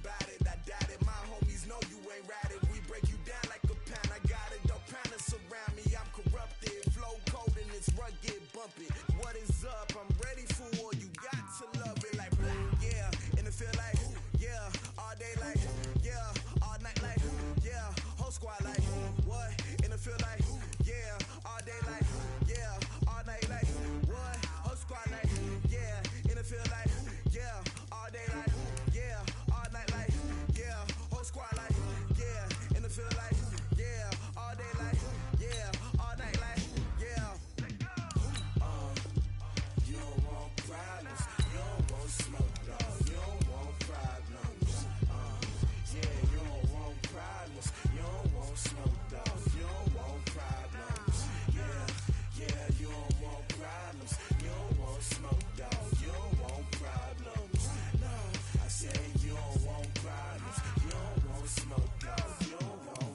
K: I doubt it. My homies know you ain't ratted. We break you down like a pound. I got it, don't pound to surround me. I'm corrupted, flow cold and it's rugged, bumpy. What is up? I'm ready for war. You got to love it like, yeah, and it feel like, yeah, all day like, yeah, all night like, yeah, whole squad like, what? And it feel like, yeah, all day like, yeah, all night like, what? Whole squad like, yeah, and it feel like, yeah, all day like, yeah, all night like, yeah, whole squad like, yeah, and it feel like, yeah, all day like, yeah, all night like, yeah. You don't want problems, you don't want smoke, dog. You don't want problems, yeah, you don't want problems, you don't want smoke, dog. You don't want problems, yeah, you don't want problems, you don't want smoke, dog. You don't want problems, no, I say you don't want problems, you don't want smoke, dog. You don't want.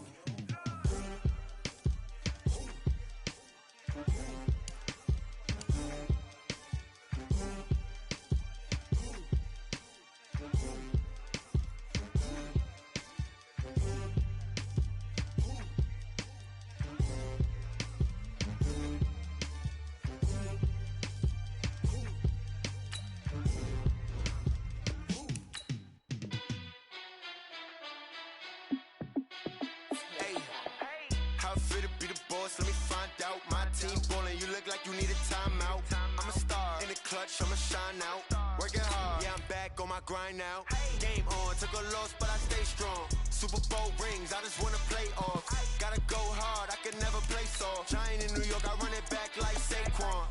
K: How it feel to be the boss? Let me find out. My team ballin', you look like you need a timeout. I'm a star in the clutch, I'ma shine out. Working hard, yeah, I'm back on my grind now. Game on, took a loss, but I stay strong. Super Bowl rings, I just wanna play off. Gotta go hard, I can never play soft. Giant in New York, I run it back like Saquon.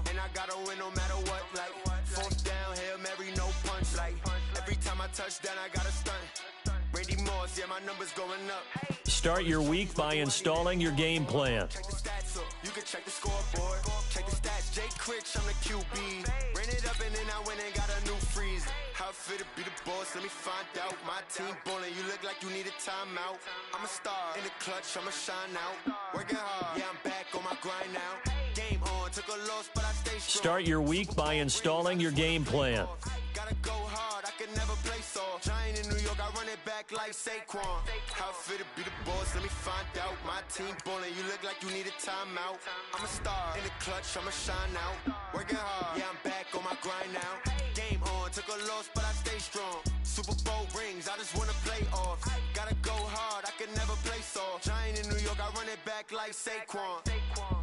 K: And I gotta win no matter what, like fourth down, Hail Mary, no punch. Like every time I touch down, I gotta stunt. Randy Moss, yeah, my numbers going up.
A: Start your week by installing your game plan.
K: Check the stats up, you can check the scoreboard. Check the stats, Jay Critch, I'm the QB. Ran it up and then I went and got a new freeze. How it feel to be the boss, let me find out. My team ballin', you look like you need a timeout. I'm a star in the clutch, I'ma shine out. Working hard, yeah, I'm back on my grind now. Game on, took a loss, but I stay strong.
A: Start your week by installing your game plan.
K: Gotta go hard, I can never play soft. Giant in New York, I run it back like Saquon. How it feel to be the boss, let me find out. My team ballin', you look like you need a timeout. I'm a star in the clutch, I'ma shine out. Working hard, yeah, I'm back on my grind now. Game on, took a loss, but I stay strong. Super Bowl rings, I just wanna play off. Gotta go hard, I can never play soft.
F: off. Giant in New York, I run it back like Saquon.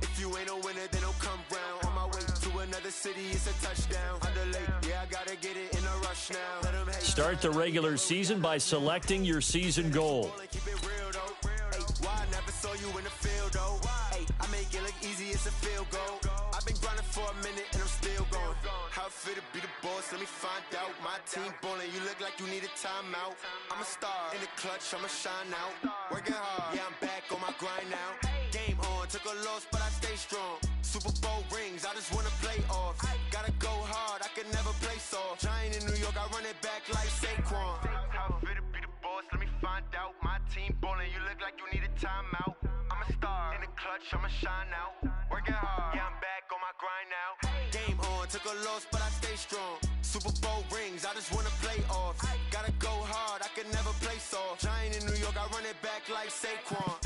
F: If you ain't a winner, then don't come round. On my way to another city, it's a touchdown. Underlay, yeah, I gotta get it in a rush now. Let 'em hate.
A: Start the regular season by selecting your season goal.
F: Keep it real, though. Hey, why I never saw you in the field, though? Hey, I make it look easy, it's a field goal. I've been grinding for a minute and I'm still going. How it feel to be the boss, let me find out. My team ballin', you look like you need a timeout. I'm a star, in the clutch, I'ma shine out. Working hard, yeah, I'm back on my grind now. Game on, took a loss, but I stay strong. Super Bowl rings, I just wanna play off. Gotta go hard, I can never play soft. Giant in New York, I run it back like Saquon. How it feel to be the boss, let me find out. My team ballin', you look like you need a timeout. I'm a star, in the clutch, I'ma shine out. Working hard, yeah, I'm back on my grind now. Game on, took a loss, but I stay strong. Super Bowl rings, I just wanna play off. Gotta go hard, I can never play soft. Giant in New York, I run it back like Saquon.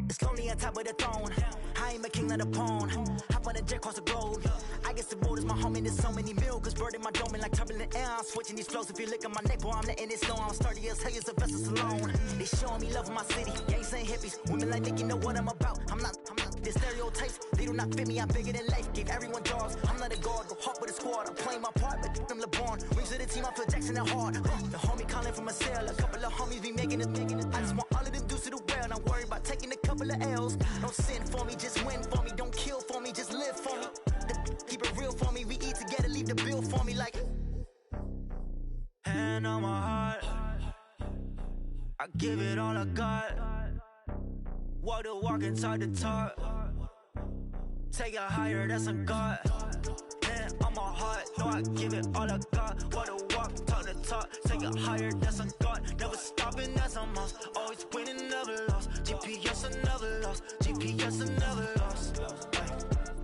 G: It's lonely on top of the throne. I ain't a king of the pawn. Hop on a jet across the globe. I guess the road is my home and there's so many milkers burning my dome like turbulent air. I'm switching these flows. If you look at my neck, boy, I'm letting it slow. I'm sturdy as hell as a vessel alone. They showing me love in my city. Gangs and hippies. Women like Nick, you know what I'm about. I'm not the stereotypes. They do not fit me. I'm bigger than life. Give everyone jobs. I'm not a guard. Go hard with a squad. I'm playing my part, but I'm LeBron. Rings to the team. I feel Jackson and hard. The homie calling from a cell. A couple of homies be making it. I just want all of them dudes to the well. Don't worry about taking a couple of L's. Don't sin for me, just win for me. Don't kill for me, just live for me. Keep it real for me. We eat together, leave the bill for me like. Hand on my heart, I give it all I got. Walk the walk and talk the talk. Take it higher, that's a God. Hand on my heart, no, I give it all I got. Walk the walk, talk the talk. Take it higher, that's a God. Never stopping, that's a must. Always winning, never lost. GPS, I never lost. GPS, I never lost.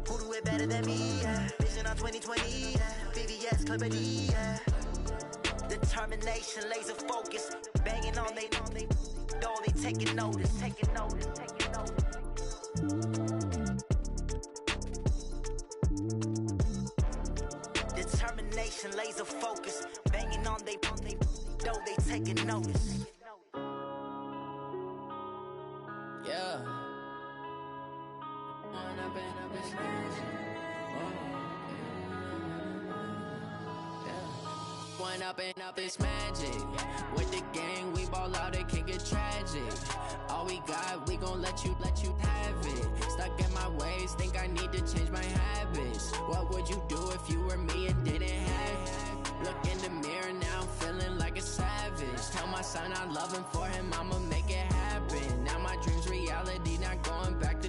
G: Who do it better than me? Yeah. Vision on 2020. Yeah. VVS, Clippity. Yeah. Determination, laser focus. Banging on they door, they taking notice. Taking notice. Taking notice. Determination, laser focus. Banging on they door, they taking notice. Yeah.
I: One up and up, it's magic. With the gang, we ball out, it can get tragic. All we got, we gon' let you have it. Stuck in my ways, think I need to change my habits. What would you do if you were me and didn't have it? Look in the mirror now, I'm feeling like a savage. Tell my son I love him, for him I'ma make it happen. Now my dream's reality, not going back to.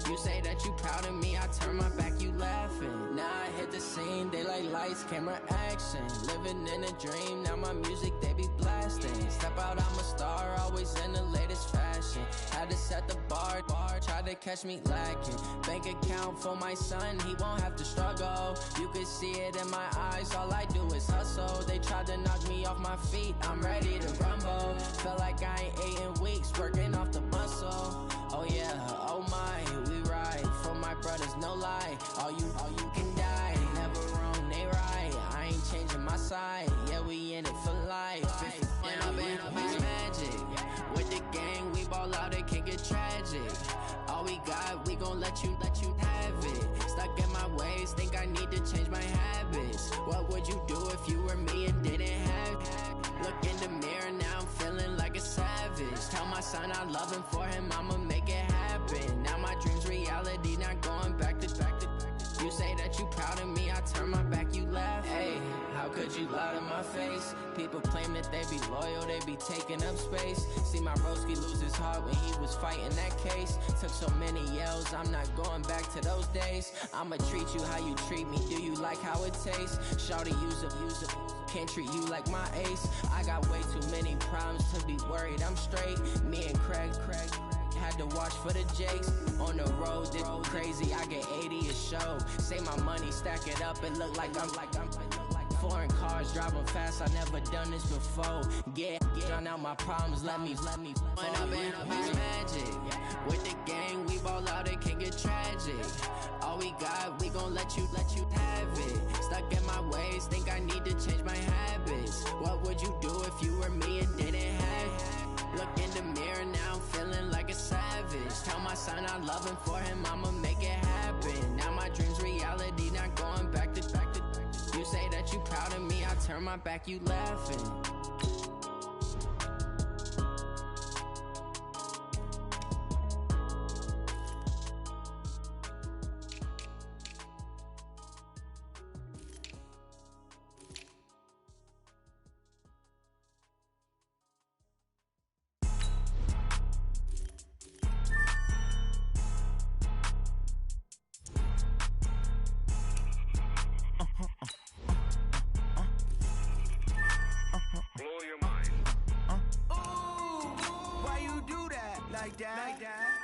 I: You say that you proud of me, I turn my back, you laughing. Now I hit the scene, they like lights, camera, action. Living in a dream, now my music, they be blasting. Step out, I'm a star, always in the latest fashion. Had to set the bar, try to catch me lacking. Bank account for my son, he won't have to struggle. You could see it in my eyes, all I do is hustle. They tried to knock me off my feet, I'm ready to rumble. Feel like I ain't ate in weeks, working off the muscle. Oh yeah, oh my, we ride for my brothers, no lie. All you can die, never wrong, they right. I ain't changing my side, yeah, we in it for life. If up and up, it's magic. With the gang, we ball out, it can get tragic. All we got, we gon' let you have it. Stuck in my ways, think I need to change my habits. What would you do if you were me and didn't have it? Look in the mirror, now I'm feeling like a savage. Tell my son I love him, for him I'ma make it happen. Now my dream's reality, not going back to. You say that you proud of me, I turn my back, you laugh. Hey, how could you lie to my face? People claim that they be loyal, they be taking up space. See my broski lose his heart when he was fighting that case. Took so many yells, I'm not going back to those days. I'ma treat you how you treat me, do you like how it tastes? Shawty, use up, can't treat you like my ace. I got way too many problems to be worried, I'm straight. Me and Craig, Had to watch for the jakes. On the road, this crazy. I get 80 a show. Say my money, stack it up, and look like I'm foreign cars, driving fast. I never done this before. Drown out my problems. Let me. When I've been magic with the gang, we ball out. It can get tragic. All we got, we gon' let you have it. Stuck in my ways, think I need to change my habits. What would you do if you were me and didn't have it? Look in the mirror now, I'm feeling like a savage. Tell my son I love him, for him I'ma make it happen. Now my dream's reality, not going back to. You say that you proud of me, I turn my back, you laughing.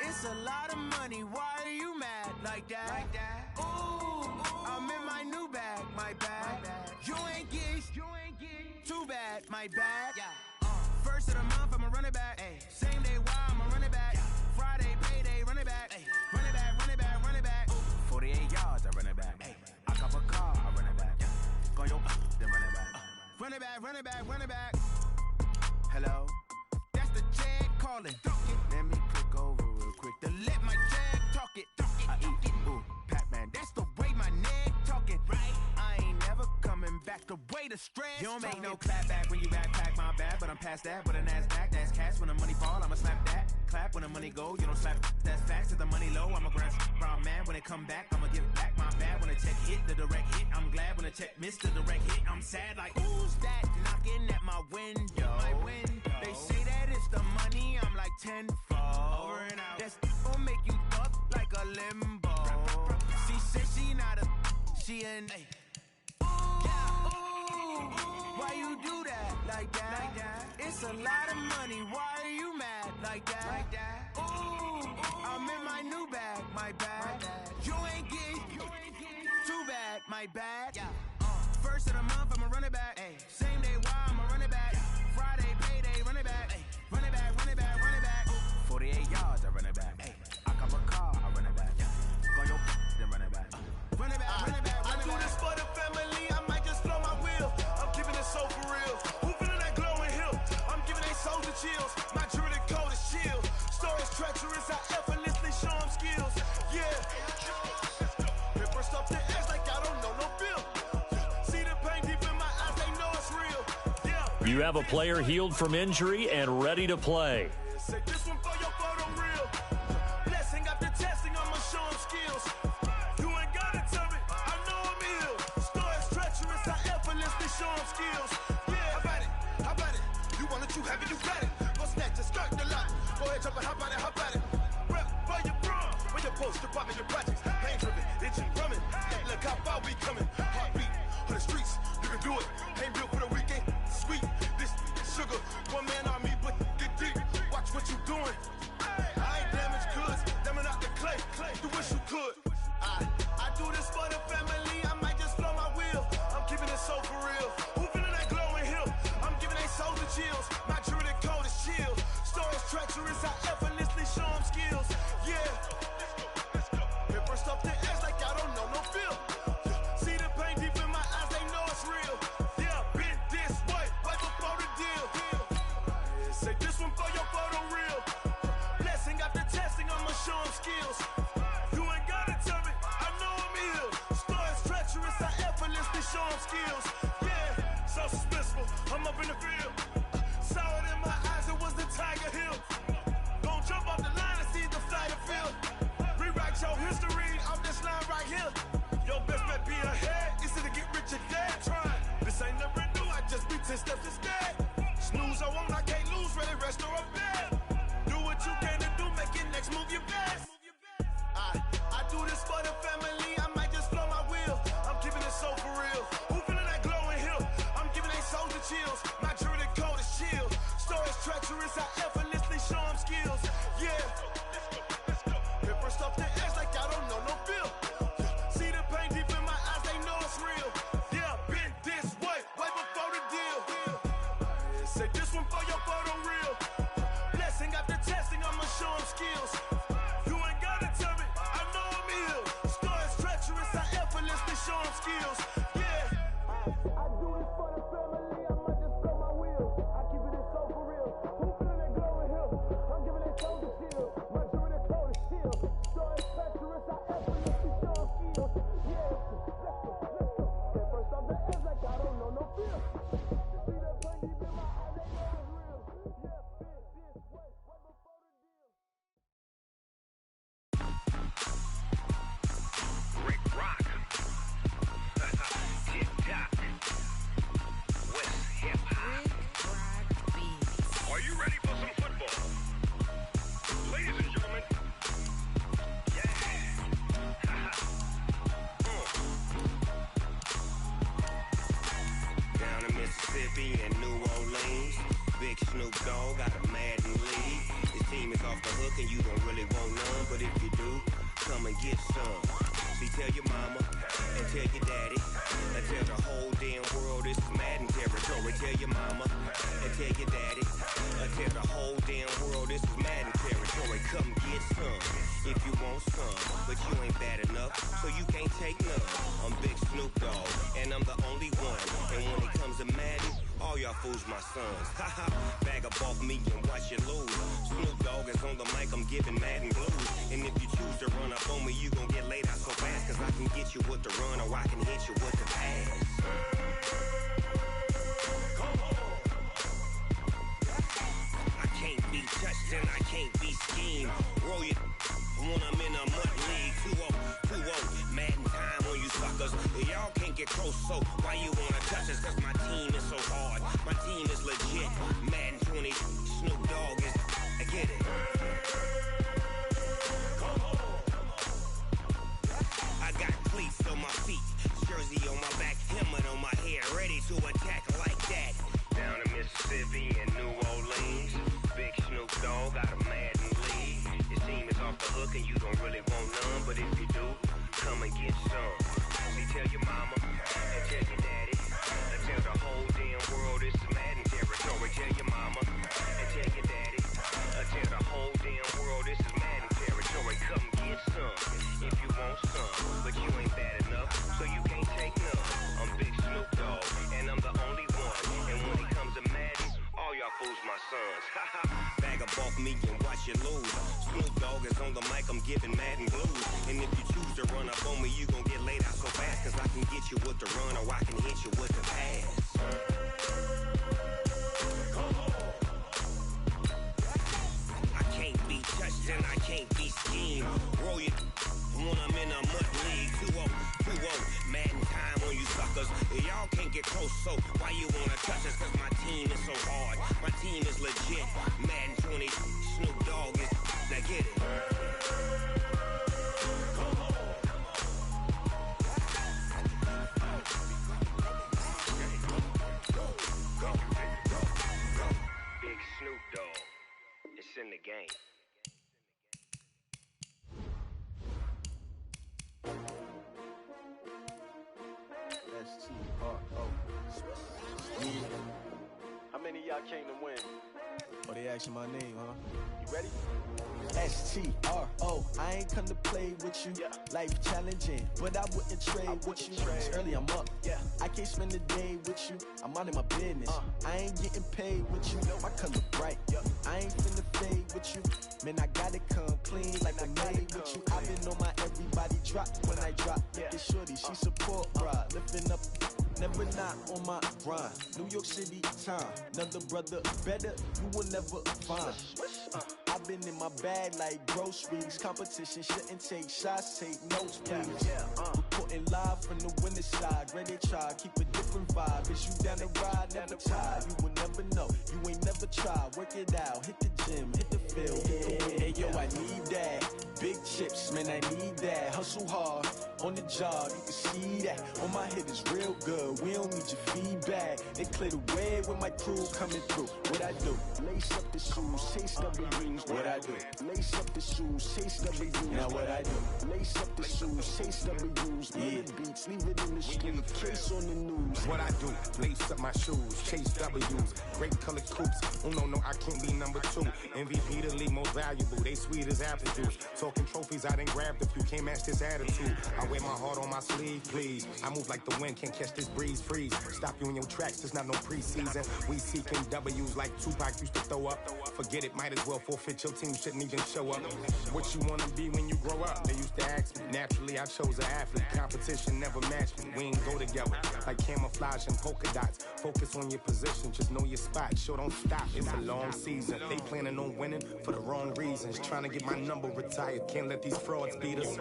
K: It's a lot of money, why are you mad like that? Ooh, I'm in my new bag, my bad. You ain't get too bad, my bad. First of the month, I'ma run it back. Same day, why I'ma run it back. Friday, payday, run it back. Run it back, run it back, run it back. 48 yards, I run it back. I cop a car, I run it back. Go yo, then run it back. Run it back, run it back, run it back. Hello? That's the jag calling. Let me click over real quick to let my jag talk it. I eat it, ooh, Pac-Man. That's the way my neck talking. Right? I ain't never coming back. The way the stress. You don't make no clap back when you backpack my bad, but I'm past that. But a NASDAQ, that's cash. When the money fall, I'ma slap that. Clap when the money go, you don't slap. That's facts. If the money low, I'ma grab brown man. When it come back, I'ma give it back my bad. When the check hit, the direct hit. I'm glad when the check missed the direct hit. I'm sad like, who's that knocking at my window? My window. They say that it's the money, I'm like tenfold. Over and out. That's gon' make you up like a limbo. She said she not a, she an ooh, why you do that like that? It's a lot of money, why are you mad like that? Ooh, I'm in my new bag, my bad. You ain't get too bad, my bad. First of the month, I'ma run it back. Same day, why I'ma run it back. Friday, payday, run it back. Run it back, run it back, run it back. 48 yards, I run it back. I cop a car, I run it back. Go yo, then run it back. Run it back, run it back, run it back. I do this for the family, I might just blow my wheel. I'm giving it so for real. Who feeling that glowing hill? I'm giving they souls the chills. My jewelry cold as chill. Stories treacherous, I effortlessly show them skills. Yeah. Ripper stuff the edge like I don't know no bill. See the pain deep in my eyes, they know it's real. Yeah.
A: You have a player healed from injury and ready to play.
K: Say this one for your photo real. Blessing after testing, I'ma show them skills. You ain't gotta tell me, I know I'm ill. Stories treacherous, I effortlessly show them skills. Yeah, how about it? You want it, you have it, you got it. Go snatch it, start the lot. Go ahead, jump it, how about it? Rep for your bro. When your post, department, your projects. Pain driven, itching, drumming. Hey, look how far we coming. Heartbeat on the streets, you can do it. Ain't built for the weekend, sweet. This sugar, one man army, but get deep. Watch what you doing. I ain't damaged goods, damn out the clay. You wish you could. I do this for the family. I might just blow my wheel. I'm keeping it so for real. Who feeling that glowing hill? I'm giving they souls the chills. My jewelry cold as chill. Stories treacherous, I effortlessly show them skills. Yeah. Ripper stuff the edge like I don't know no feel. See the pain deep in my eyes, they know it's real. Yeah, been this way, right before the deal. Say this one for your photo real. Blessing after testing, I'ma show them skills. You ain't gotta tell me, I know I'm ill. Stories treacherous, I effortlessly show them skills. Yeah, so suspenseful, I'm up in the field. Saw it in my eyes, it was the Tiger Hill. Don't jump off the line and see the flight of field. Rewrite your history off this line right here. Your best bet be ahead, easy to get rich or dead. Try, this ain't never new, I just be 10 steps instead. Snooze I won't, I can't lose, ready, rest or a bed. Do what you can to do, make it next move your best. I do this for the family, I might just blow my wheel. I'm keeping it so for real. Who feeling that glowing hill? I'm giving they souls the chills. My jewelry cold as chill. Stories treacherous, I effortlessly show them skills. Yeah.
J: skills. You ain't gotta tell me, I know I'm ill. Stories treacherous, I effortlessly show them skills. Yeah. I do this for the family, I might just blow my wheel. I keep it in soul for real. Who feeling that glowing hill? I'm giving that soul to feel. My jewelry that cold is chill. Stories treacherous, I effortlessly show them skills. Yeah, let's go. Get first off the edge like I don't know no fear. See that pain deep in my eyes, they know it's real. Yeah, this way, right before the deal.
M: Rick Rock. Tick-tock. West hip-hop. Are you ready for some football? Ladies and gentlemen. Yeah. Down in Mississippi and New Orleans, Big Snoop Dogg got a Madden league. His team is off the hook and you don't really want none, but if you do, come and get some. See, tell your mama and tell your daddy and tell the whole damn world this is Madden territory. Tell your mama and tell your daddy and tell the whole damn world this is Madden territory. Come get some if you want some, but you ain't bad enough, so you can't take none. I'm Big Snoop Dogg and I'm the only one. And when it comes to Madden, all y'all fools my sons. Haha, bag up off me and watch you lose. Snoop Dogg is on the mic, I'm giving Madden blues. And if you choose to run up on me, you gon' get laid out so fast. Cause I can get you with the run or I can hit you with the pass. Come on. I can't be touched and I can't be schemed. Roll you when I'm in a mud league. 2-0, Madden time on you suckers. Y'all can't get close, so why you wanna touch us? Cause my team is so hard. My team is legit. Madden 20, Snoop Dogg is, I get it. Come on. I got cleats on my feet, jersey on my back, helmet on my head, ready to attack like that. Down in Mississippi and New Orleans, Big Snoop Dogg got a Madden league. His team is off the hook and you don't really want none, but if you do, come and get some. See, tell your mama and tell your daddy and tell the whole damn world this is Madden territory. Tell your mama and tell your daddy and tell the whole damn world this is Madden territory. Come get some if you want some, but you ain't bad enough, so you can't take none. I'm Big Snoop Dogg and I'm the only one. And when it comes to Madden, all y'all fools my sons. Haha, bag up off me and watch you lose. Snoop Dogg is on the mic, I'm giving Madden blues. And if you choose to run up on me, you gon' get laid out so fast. Cause I can get you with the run or I can hit you with the pass. Come on. I can't be touched and I can't be schemed. Roll you when I'm in a mud league. 2-0, Madden time on you suckers. Y'all can't get close, so why you wanna touch us? Cause my team is so hard. My team is legit. Madden 20, Snoop Dogg is, now get it. Come on. Go. Big Snoop Dogg. It's in the game.
K: S-T-R-O. How many of y'all came to win? Oh, they asking my name, huh? You ready? S-T-R-O. I ain't come to play with you. Life challenging, but I wouldn't trade with you. It's early, I'm up. I can't spend the day with you. I'm out of my business. I ain't getting paid with you. My color bright. I ain't finna fade with you. Man, I gotta come clean like I made with you. I've been on my everybody drop when I drop. This shorty, she support, bruh. Lifting up, never not on my grind. New York City time. Another brother better, you will never find. I've been in my bag like groceries. Competition shouldn't take shots, take notes, please. Reporting live from the winter side. Ready to try, keep a different vibe. Is you down the ride, never tired. You will never know, you ain't never tried. Work it out, hit the gym, hit the field. Hey yo, I need that. Big chips, man, I need that. Hustle hard, on the job, you can see that. On my head is real good, we don't need your feedback. They clear the way with my crew coming through. What I do, lace up the
J: shoes, chase W's. What I do? Lace up the shoes, chase W's. Now what I do? Lace up the shoes, chase W's. Yeah. Beats, leave it in the street, case on the news.
N: What I do? Lace up my shoes, chase W's. Great colored coops. Oh no, I can't be number 2. MVP the league most valuable. They sweet as apple juice. Talking trophies, I done grabbed a few. Can't match this attitude. I wear my heart on my sleeve, please. I move like the wind, can't catch this breeze. Freeze. Stop you in your tracks. There's not no preseason. We seeking W's like Tupac used to throw up. Forget it, might as well forfeit. Your team shouldn't even show up. What you wanna be when you grow up? They used to ask me. Naturally, I chose an athlete. Competition never matched me. We ain't go together like camouflage and polka dots. Focus on your position, just know your spot. Sure, don't stop. It's a long season. They planning on winning for the wrong reasons. Trying to get my number retired. Can't let these frauds beat us.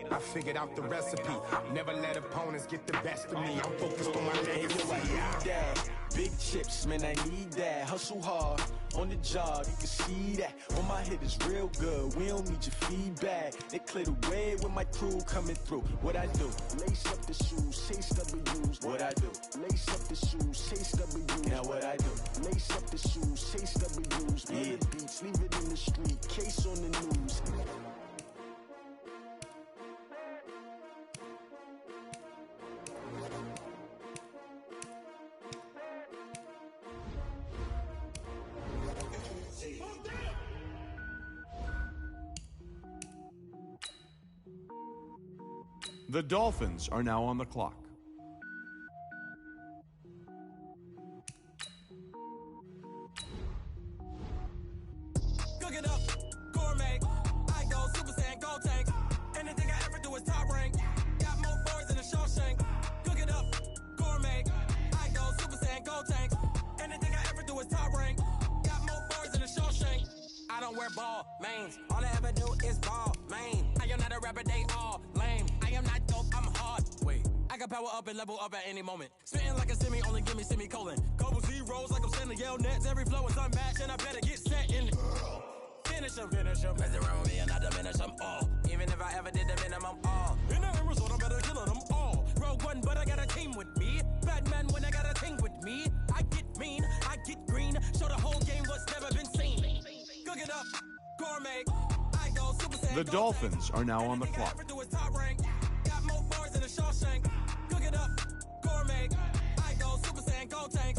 N: I figured out the recipe. Never let opponents get the best of me. I'm focused on my legacy.
J: I need that. Big chips, man, I need that. Hustle hard on the job, you can see that. On my hit is real good. We don't need your feedback. They clear the way with my crew coming through. What I do? Lace up the shoes, chase W's. What I do? Lace up the shoes, chase W's. Now what I do? Lace up the shoes, chase W's. Yeah. Beats, leave it in the street, case on the news.
O: The Dolphins are now on the clock.
P: Cook it up, gourmet. I go Super Saiyan, go tank. Anything I ever do is top rank. Got more boys than a Shawshank. Cook it up, gourmet. I go Super Saiyan, go tank. Anything I ever do is top rank. Got more boys than a Shawshank. I don't wear ball mains. All I ever do is ball main. I am not a rapper, they all lame. I am not dope, I'm hard. Wait, I can power up and level up at any moment. Spitting like a semi, only give me semicolon. Couple zeros like I'm sending yell nets. Every flow is unmatched and I better get set in. Finish them. Mess around with me and I diminish them all. Even if I ever did the minimum all. In the result, I'm better killing them all. Rogue One, but I got a team with me. Batman when I got a team with me. I get mean, I get green. Show the whole game what's never been seen. Cook it up, gourmet. I go Super Saiyan.
O: The Dolphins are now on the clock.
P: Got more bars than a Shawshank. Cook it up, gourmet. I go Super Saiyan, go tank.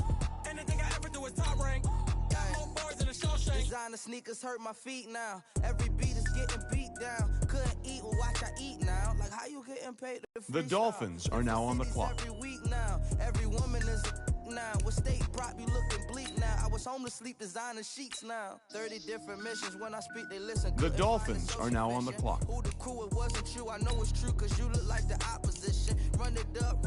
P: Anything I ever do is top rank. Got more bars than a Shawshank.
K: Designer sneakers hurt my feet now. Every beat is getting beat down. Couldn't eat, well watch I eat now. Like how you getting paid to
O: The Dolphins are now on the clock.
K: Every week now. Every woman is a now. With state prop, you looking bleak now. I was home to sleep, designer sheets now. 30 different missions. When I speak, they listen.
O: The Dolphins are now on the clock.
K: Who the crew, it wasn't you. I know it's true, cause you look like the opposition. Run it up,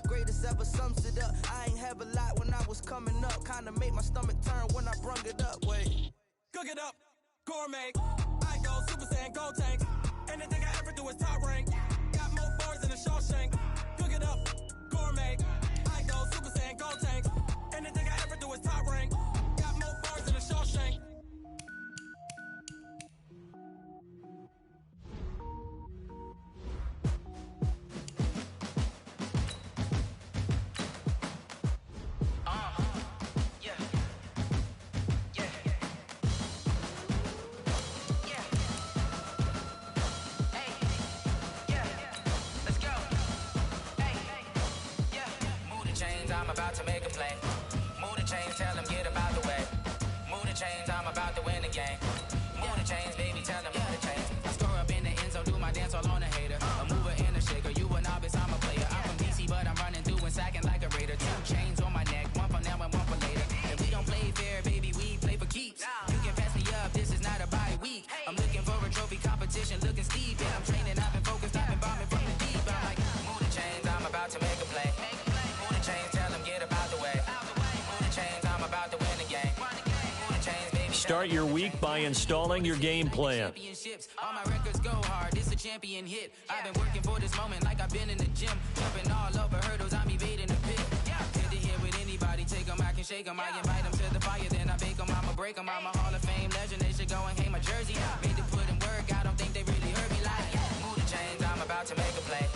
K: greatest ever sums it up. I ain't have a lot when I was coming up. Kinda made my stomach turn when I brung it up. Wait.
P: Cook it up, gourmet. I go Super Saiyan, go tank. Anything I ever do is top rank. Got more bars than a Shawshank. Cook it up, gourmet. I go Super Saiyan, go tank. Anything I ever do is top rank. Got more bars than a Shawshank.
Q: I'm about to make a play. Move the chains, tell them get about the way. Move the chains, I'm about to win the game. Move the chains, baby, tell them move the chains. I score up in the end zone, do my dance all on a hater. A mover and a shaker, you a novice, I'm a player. I'm from DC, but I'm running through and sacking like a raider. 2 chains on my neck, one for now and one for later. If we don't play fair, baby, we play for keeps. You can pass me up, this is not a bye week. I'm looking for a trophy competition, looking steep. And I'm training, I've been focused, I've been bombing from the deep. I'm like, move the chains, I'm about to make a play. Move the chains, tell them get about the way. Move the chains, I'm about to win the game. Move the chains, baby.
A: Start your week by installing your game plan.
Q: All my records go hard, it's a champion hit. I've been working for this moment like I've been in the gym. Jumping all over hurdles, I'm evading the pit. Good to hear with anybody, take them, I can shake them. I invite them to the fire, then I bake them, I'ma break them. I'm a Hall of Fame legend, they should go and hang my jersey. Made to put in work, I don't think they really heard me like. Move the chains, I'm about to make a play.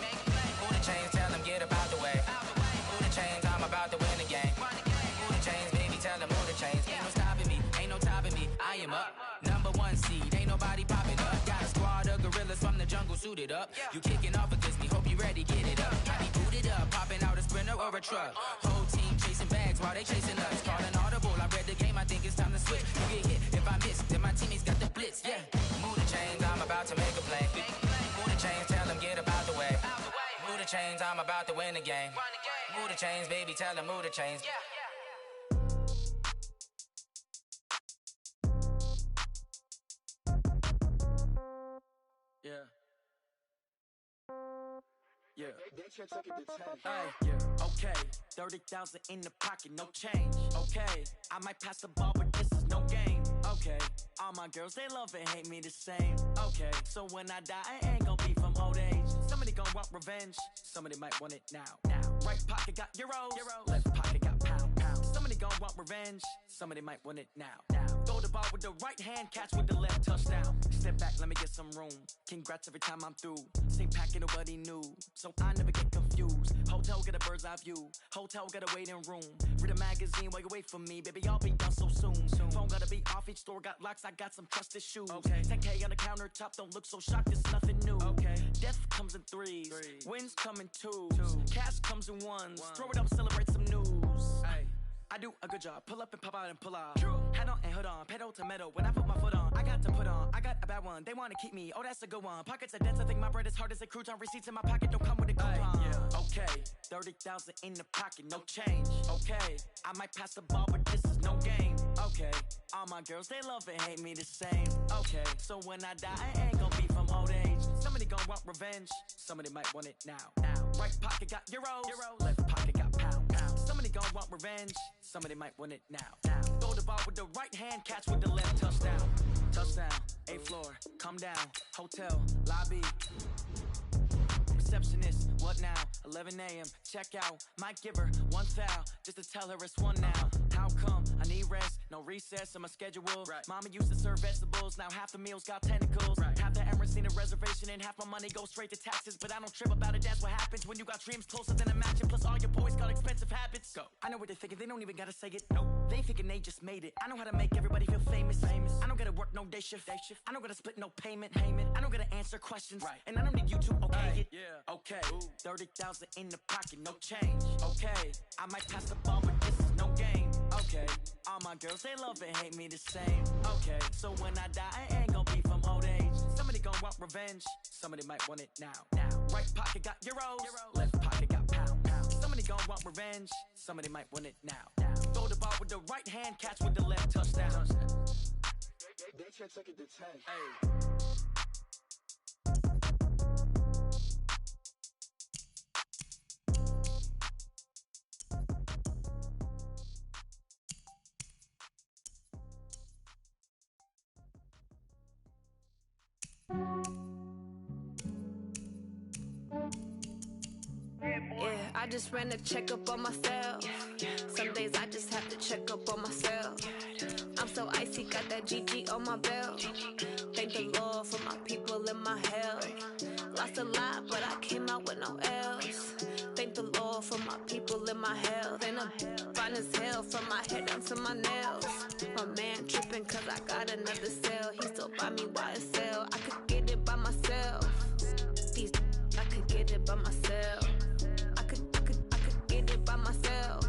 Q: Move the chains, tell them get about the way. Move the chains, I'm about to win the game. Move the chains, baby, tell them move the chains. Ain't no stopping me, ain't no topping me. him up. Number one seed, ain't nobody popping up. Got a squad of gorillas from the jungle suited up. You kicking off against me, hope you ready, get it up. I be booted up, popping out a Sprinter or a truck. Whole team chasing bags while they chasing us. Calling audible, I read the game, I think it's time to switch. You get hit, if I miss, then my teammates got the blitz, yeah. Move the chains, I'm about to make a play. Move the chains, tell them get about the way. Move the chains, I'm about to win the game. Move the chains, baby, tell them move the chains.
R: Yeah. Yeah. Hey, yeah. Okay. 30,000 in the pocket, no change. Okay. I might pass the ball, but this is no game. Okay. All my girls, they love and hate me the same. Okay. So when I die, I ain't gonna be from old age. Somebody gon' want revenge. Somebody might want it now. Right pocket got euros. Left pocket got pound. Somebody gon' want revenge. Somebody might want it now. Throw the ball with the right hand, catch with the left, touchdown. Step back, let me get some room. Congrats every time I'm through. Same packet, nobody knew. So I never get confused. Hotel get a bird's eye view. Hotel get a waiting room. Read a magazine while you wait for me. Baby, I'll be done so soon. Phone gotta be off, each store got locks. I got some trusted shoes. 10K on the countertop, don't look so shocked, it's nothing new. Death comes in threes. Wins come in twos. Cash comes in ones. Throw it up, celebrate some news. I do a good job, pull up and pop out and pull off. Hat on and hood on, pedal to metal. When I put my foot on, I got to put on. I got a bad one, they wanna keep me. Oh, that's a good one. Pockets are dense, I think my bread is hard as a crouton. Receipts in my pocket don't come with a coupon. Okay, 30,000 in the pocket, no change. Okay, I might pass the ball, but this is no game. Okay, all my girls, they love and hate me the same. Okay, so when I die, I ain't gonna be from old age. Somebody gon' want revenge. Somebody might want it now. Right pocket got euros. Left pocket got pound. Somebody gon' want revenge. Somebody might want it now. Throw the ball with the right hand, catch with the left, touchdown. Touchdown, 8th floor, come down. Hotel, lobby. Receptionist, what now? 11 a.m., check out. Might give her one foul, just to tell her it's one now. How come? I need rest, no recess in my schedule. Mama used to serve vegetables, now half the meals got tentacles. Half the Emirates need a reservation and half my money goes straight to taxes. But I don't trip about it, that's what happens when you got dreams closer than a mansion. Plus all your boys got expensive habits. Go. I know what they're thinking, they don't even gotta say it. Nope. They thinking they just made it. I know how to make everybody feel famous. I don't gotta work no day shift. I don't gotta split no payment. I don't gotta answer questions. And I don't need you to okay it. Okay, 30,000 in the pocket, no change. Okay, I might pass the ball, but this is no game. Okay, all my girls, they love and hate me the same. Okay, so when I die, I ain't gonna be from old age. Somebody gon' want revenge. Somebody might want it now. Right pocket got euros. Left pocket got pound. Somebody gon' want revenge. Somebody might want it now. Throw the ball with the right hand, catch with the left, touchdown.
J: They took it to 10.
S: Yeah, I just ran a checkup on myself. Some days I just have to check up on myself. I'm so icy, got that GG on my belt. Thank the Lord for my people in my health. Lost a lot, but I came out with no else. Thank the Lord for my people in my health. And I'm fine as hell from my head down to my nails. My man tripping cause I got another cell. He still buy me YSL. I could get it by myself. These I could get it by myself. I could get it by myself.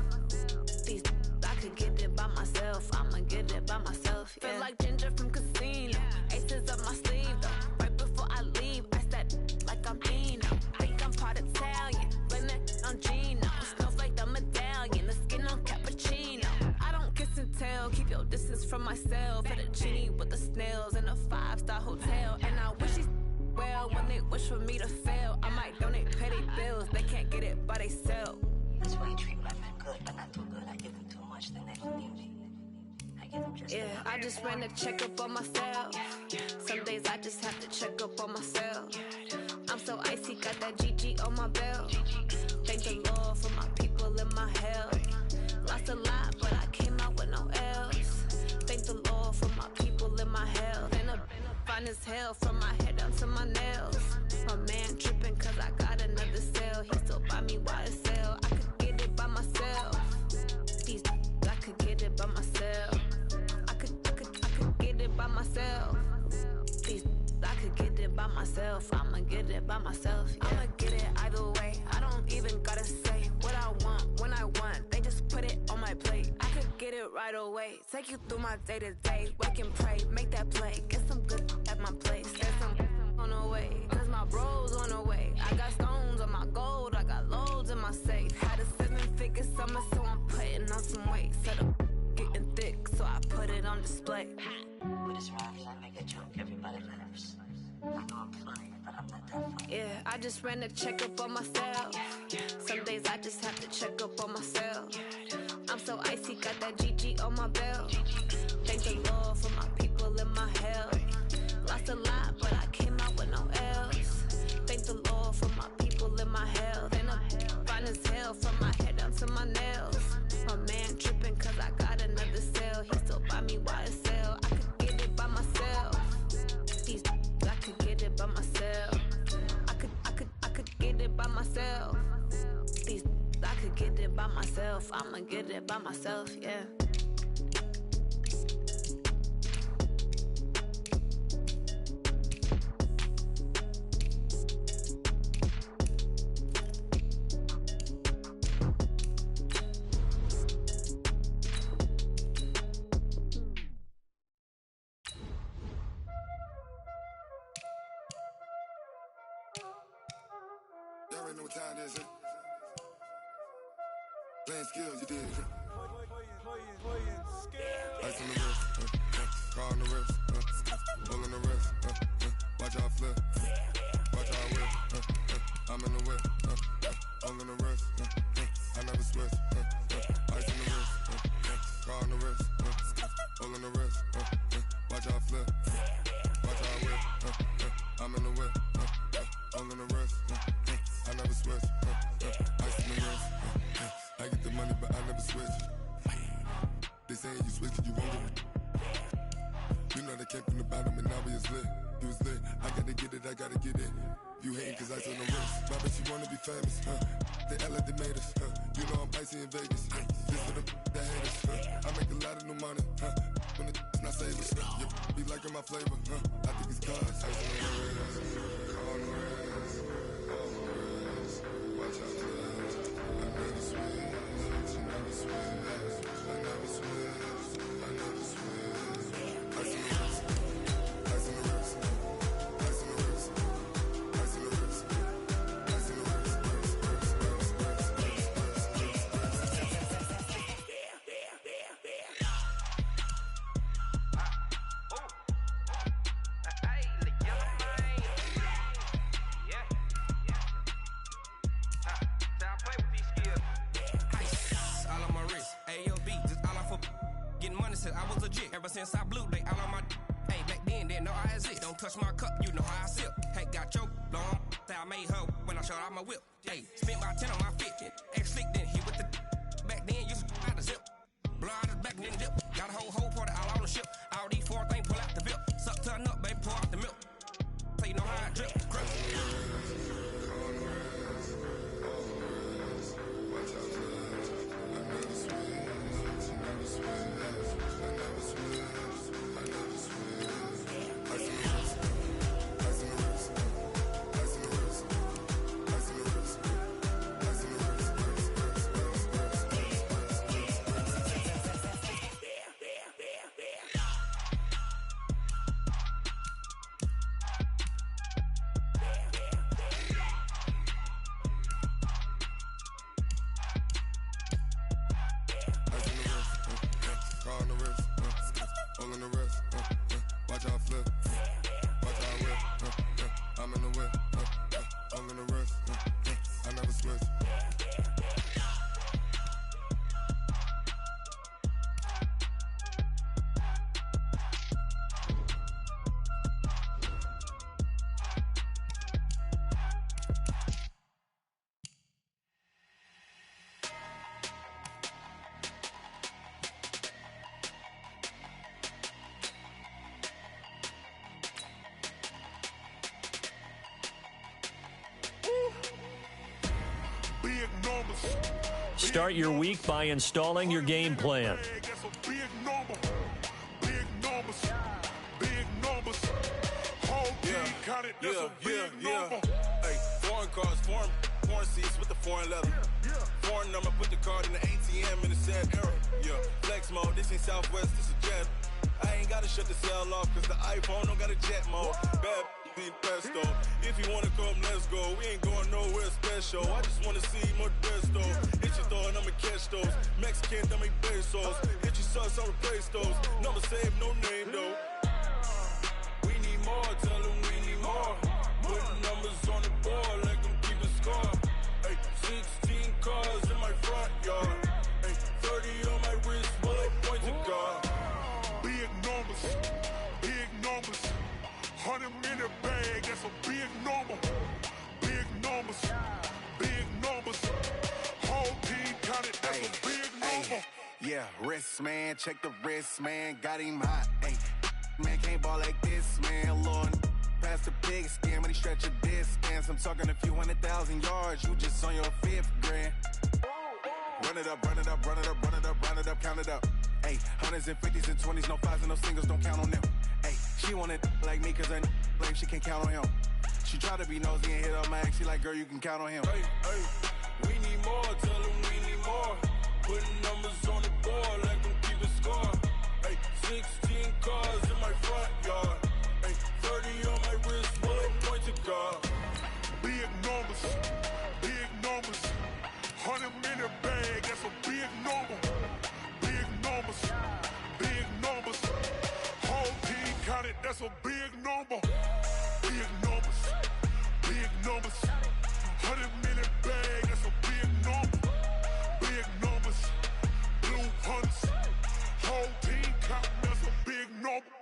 S: These I could get it by myself. I'ma get it by myself. Yeah. Feel like Ginger from Casino. Aces up my sleeve though. Right before I leave, I start like I'm Dino. Think I'm part Italian. Blame that on Gino. Smells like the medallion. The skin on cappuccino. I don't kiss and tell. Keep your distance from myself. Fettuccine with the snails in a 5-star hotel. And I wish he's well when they wish for me to fail. I might donate petty bills. They can't get it by they self.
T: That's why you treat black men good, but not too good. I give them too much, then they confuse. I give them just
S: yeah, I just ran a checkup on myself. Some days I just have to check up on myself. I'm so icy, got that GG on my belt. Thank the Lord for my people in my health. Lost a lot, but I came out with no else. Thank the Lord for my people in my health. And I'm fine as hell from my head down to my nails. My man tripping cause I got another cell. He still buy me YSL. I could get it by myself. These I could get it by myself. I could get it myself. I'ma get it by myself. Yeah. I'ma get it either way. I don't even gotta say what I want when I want. They just put it on my plate. I could get it right away. Take you through my day-to-day. Wake and pray, make that play. Get some good at my place. Get some on the way. Cause my bros on the way. I got stones on my gold. I got loads in my safe. Had a 7-figure summer, so I'm putting on some weight. Set up getting thick, so I put it on display.
T: With this rhymes, I make a joke, everybody laughs. I know I'm funny, but I'm not that funny.
S: Yeah, I just ran a checkup on myself. Some days I just have to check up on myself. I'm so icy, got that GG on my belt. Thank the Lord for my people in my health. Lost a lot, but I came out with no else. Thank the Lord for my people in my health. And I'm fine as hell from my head down to my nails. My man tripping cause I got another sale. He still buy me YSL. I could get it by myself. These I could get it by myself. I could get it by myself. These I could get it by myself. I'ma get it by myself, yeah.
H: Y'all already know what time it is, huh? Playing skills, you did. Ice on the wrist, car on the wrist, hole in the wrist, watch out flip, watch out whip, I'm in the whip, hole in the wrist, I never switch, ice on the wrist, car on the wrist, hole in the wrist, watch out flip, watch out whip, I'm in the whip, hole in the wrist, I never switch, ice on the wrist, I get the money but I never switch. They saying you switch it, you won't get it. You know they came from the bottom and now we is lit. You was lit, I gotta get it, I gotta get it. You hating cause I on the wrist. My bitch, you wanna be famous, They LA, they made us, You know I'm icy in Vegas, This for the that hate us, I make a lot of new money, When it's not savers, You be liking my flavor, I think it's cause ice on the wrist, on the wrist, on the wrist. Watch out, I never switch, I never switch. I never switch, I never switch. Ice in the wrist, ice in the wrist, ice in the wrist, ice in the wrist, ice in the wrist,
P: All on my wrist, AOB, just all off of getting money since I was legit. Ever since I blew, they all on my hey, back then, didn't know I exist. Don't touch my cup, you know how I sip. Hey, got your long, I made her when I showed out my whip. Hey, spent about 10 on my fit, ex-slick, then hit with the back then, used to out the zip. Blow out his back, then dip. Got a whole party all on the ship. All these 4 things, pull out the whip. Suck to a nut, baby, pour out the milk. So you know how I drip.
A: Start your week by installing your game plan.
H: Hey, foreign cars, foreign seats with the foreign leather. Foreign number, put the card in the ATM in the sad era. Yeah, flex mode, this ain't Southwest, this a jet. I ain't gotta shut the cell off, cause the iPhone don't got a jet mode. Bad be pesto. If you wanna come, let's go. We ain't going nowhere special. I just wanna see more pesto. Hit your throw and I'ma catch those. Mexican, dummy pesos. Hit your sauce, I'll replace those. Number save, no name though. We need more, tell them we need more. Putting numbers on the board, like them keep a score. Hey, 16 cars in my front yard. Hey, 30 on my wrist, while I point to God.
J: Big numbers, 100 in the bag, that's a big number. Big numbers, whole team counted, that's a big number.
U: Yeah, wrist man, check the wrist man, got him hot. Ay, man can't ball like this, man. Lord, past the pig skin, but he stretch a distance. I'm talking a few 100,000 yards, you just on your 5th grand. Run it up, count it up. Ay, hundreds and 50s and 20s, no 5s and no singles, don't count on them. Ay, she want it like me, cause her like she can't count on him. She try to be nosy and hit up my ex, she like, girl, you can count on him.
H: Hey, we need more, tell them we need more. Putting numbers on the board, like them keep a score. Hey, 16 cars in my front yard. Hey, 30 on my wrist, while I point to God.
J: Big numbers, 100 in the bag, that's a big number. Big numbers, whole team counted, that's a big number. Big numbers, 100 in the bag, that's a big number. Big numbers, blue hunts, whole team counting, that's a big number.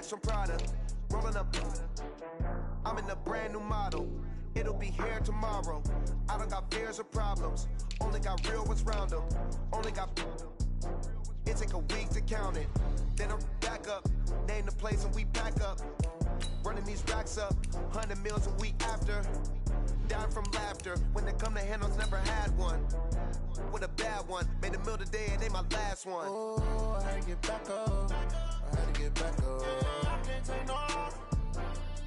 F: From Prada, rolling up. I'm in a brand new model. It'll be here tomorrow. I don't got fears or problems. Only got real ones round them. Only got. It take a week to count it. Then I'm back up. Name the place and we pack up. Running these racks up. 100 meals a week after. Dying from laughter. When they come to handles, never had one. With a bad one. Made a meal today and they my last one.
K: Oh, I had to get back up. I can't take no loss.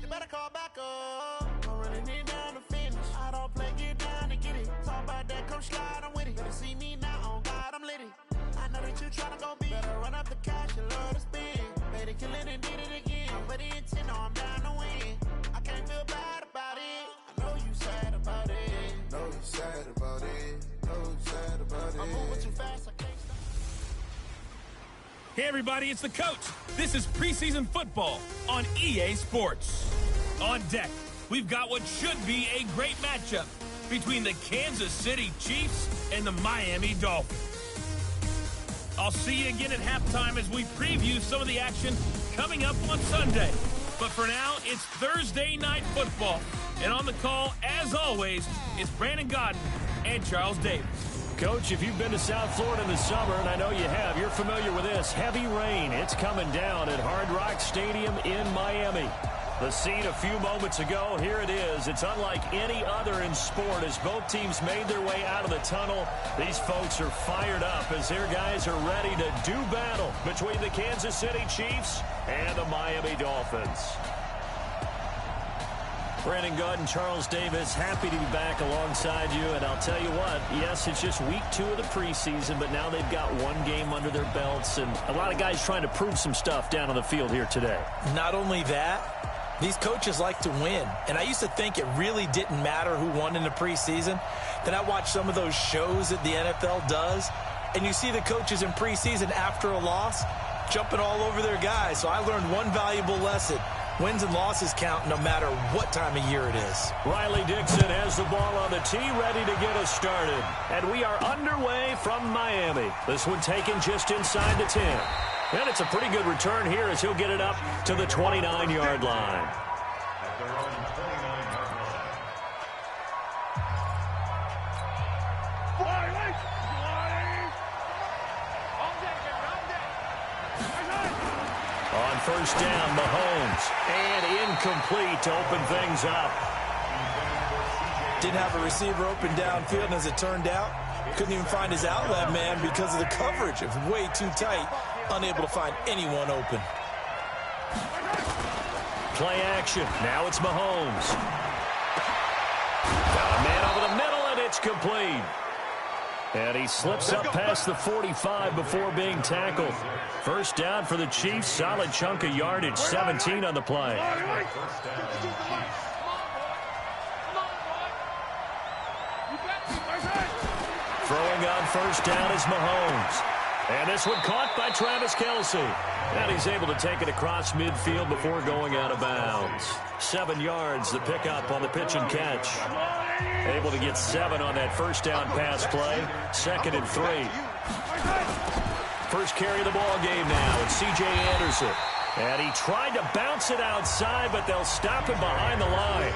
K: You better call back up. I'm running it down to finish. I don't play, get down to get it. Talk about that, come slide, I'm with it. Better see me now, on God, I'm litty. I know that you tryna go big. Better run up the cash, you love to spend. Made it, kill it, and did it again. But the intent, no, I'm down to win. I can't feel bad about it. I know you sad about it.
H: Know you sad about it.
K: I'm moving too fast, I can't stop.
C: Hey, everybody, it's the coach. This is preseason football on EA Sports. On deck, we've got what should be a great matchup between the Kansas City Chiefs and the Miami Dolphins. I'll see you again at halftime as we preview some of the action coming up on Sunday. But for now, it's Thursday Night Football. And on the call, as always, it's Brandon Godden and Charles Davis.
A: Coach, if you've been to South Florida in the summer, and I know you have, you're familiar with this. Heavy rain. It's coming down at Hard Rock Stadium in Miami. The scene a few moments ago, here it is. It's unlike any other in sport as both teams made their way out of the tunnel. These folks are fired up as their guys are ready to do battle between the Kansas City Chiefs and the Miami Dolphins. Brandon Godden, Charles Davis, happy to be back alongside you. And I'll tell you what, yes, it's just week 2 of the preseason, but now they've got one game under their belts. And a lot of guys trying to prove some stuff down on the field here today.
B: Not only that, these coaches like to win. And I used to think it really didn't matter who won in the preseason. Then I watched some of those shows that the NFL does, and you see the coaches in preseason after a loss jumping all over their guys. So I learned one valuable lesson. Wins and losses count no matter what time of year it is.
A: Riley Dixon has the ball on the tee, ready to get us started. And we are underway from Miami. This one taken just inside the 10. And it's a pretty good return here as he'll get it up to the 29-yard line. On first down, Mahomes. And incomplete to open things up.
B: Didn't have a receiver open downfield, and as it turned out, couldn't even find his outlet man because of the coverage. It was way too tight, unable to find anyone open.
A: Play action. Now it's Mahomes. Got a man over the middle, and it's complete. And he slips up past the 45 before being tackled. First down for the Chiefs. Solid chunk of yardage. 17 on the play. Throwing on first down is Mahomes. And this one caught by Travis Kelce. And he's able to take it across midfield before going out of bounds. 7 yards, the pickup on the pitch and catch. Able to get 7 on that first down pass play. 2nd and 3. First carry of the ball game now. It's C.J. Anderson. And he tried to bounce it outside, but they'll stop him behind the line.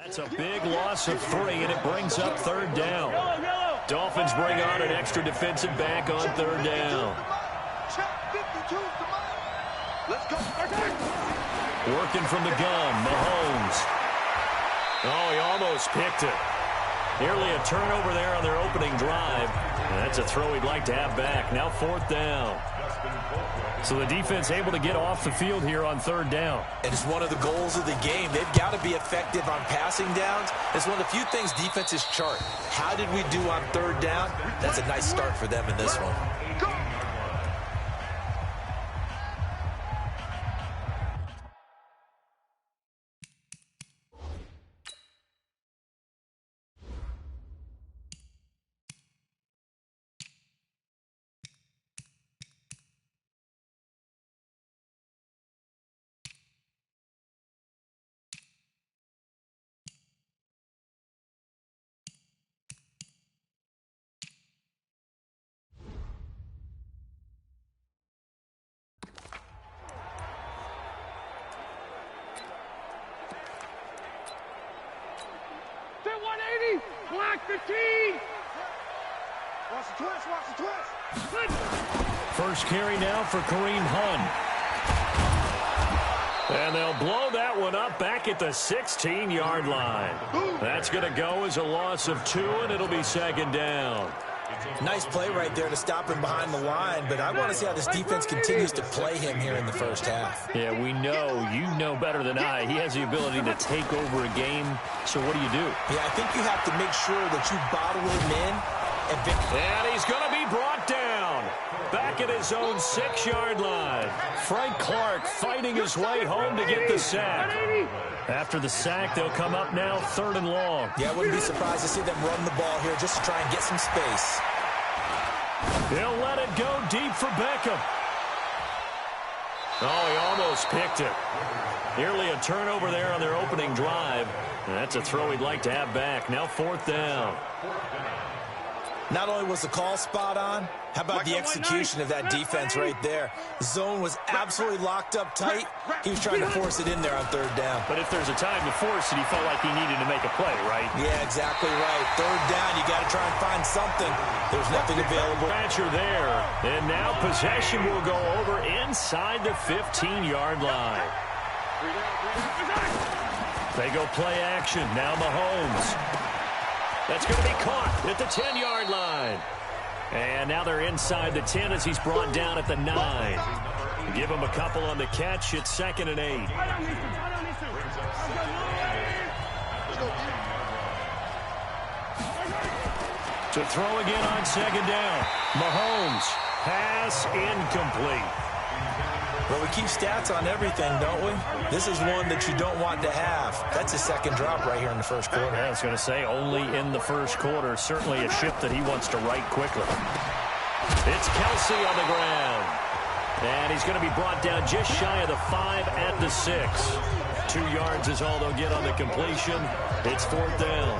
A: That's a big loss of 3, and it brings up 3rd down. Dolphins bring on an extra defensive back on 3rd down. Working from the gun, Mahomes. Oh, he almost picked it. Nearly a turnover there on their opening drive. And that's a throw he'd like to have back. Now 4th down. So the defense able to get off the field here on 3rd down.
B: And it's one of the goals of the game. They've got to be effective on passing downs. It's one of the few things defenses chart. How did we do on 3rd down? That's a nice start for them in this one.
D: Block 15! Watch the twist, watch the twist!
A: First carry now for Kareem Hunt. And they'll blow that one up back at the 16-yard line. That's going to go as a loss of 2, and it'll be 2nd down.
B: Nice play right there to stop him behind the line, but I want to see how this defense continues to play him here in the first half.
A: Yeah, we know, you know better than I, he has the ability to take over a game, so what do you do?
B: Yeah, I think you have to make sure that you bottle him in.
A: And he's going to be brought down back at his own 6-yard line. Frank Clark fighting his way home to get the sack. After the sack, they'll come up now 3rd and long.
B: Yeah, I wouldn't be surprised to see them run the ball here just to try and get some space.
A: They'll let it go deep for Beckham. Oh, he almost picked it. Nearly a turnover there on their opening drive. And that's a throw he'd like to have back. Now 4th down.
B: Not only was the call spot on, how about the execution of that defense right there? The zone was absolutely locked up tight. He was trying to force it in there on 3rd down.
A: But if there's a time to force it, he felt like he needed to make a play, right?
B: Yeah, exactly right. 3rd down, you got to try and find something. There's nothing available.
A: Catcher there. And now possession will go over inside the 15-yard line. They go play action. Now Mahomes. That's going to be caught at the 10-yard line. And now they're inside the 10 as he's brought down at the 9. Give him a couple on the catch. It's 2nd and 8. To throw again on 2nd down. Mahomes. Pass incomplete.
B: Well, we keep stats on everything, don't we? This is one that you don't want to have. That's a 2nd drop right here in the 1st quarter.
A: Yeah, I was going to say, only in the 1st quarter. Certainly a ship that he wants to right quickly. It's Kelsey on the ground. And he's going to be brought down just shy of the 5 at the 6. 2 yards is all they'll get on the completion. It's 4th down.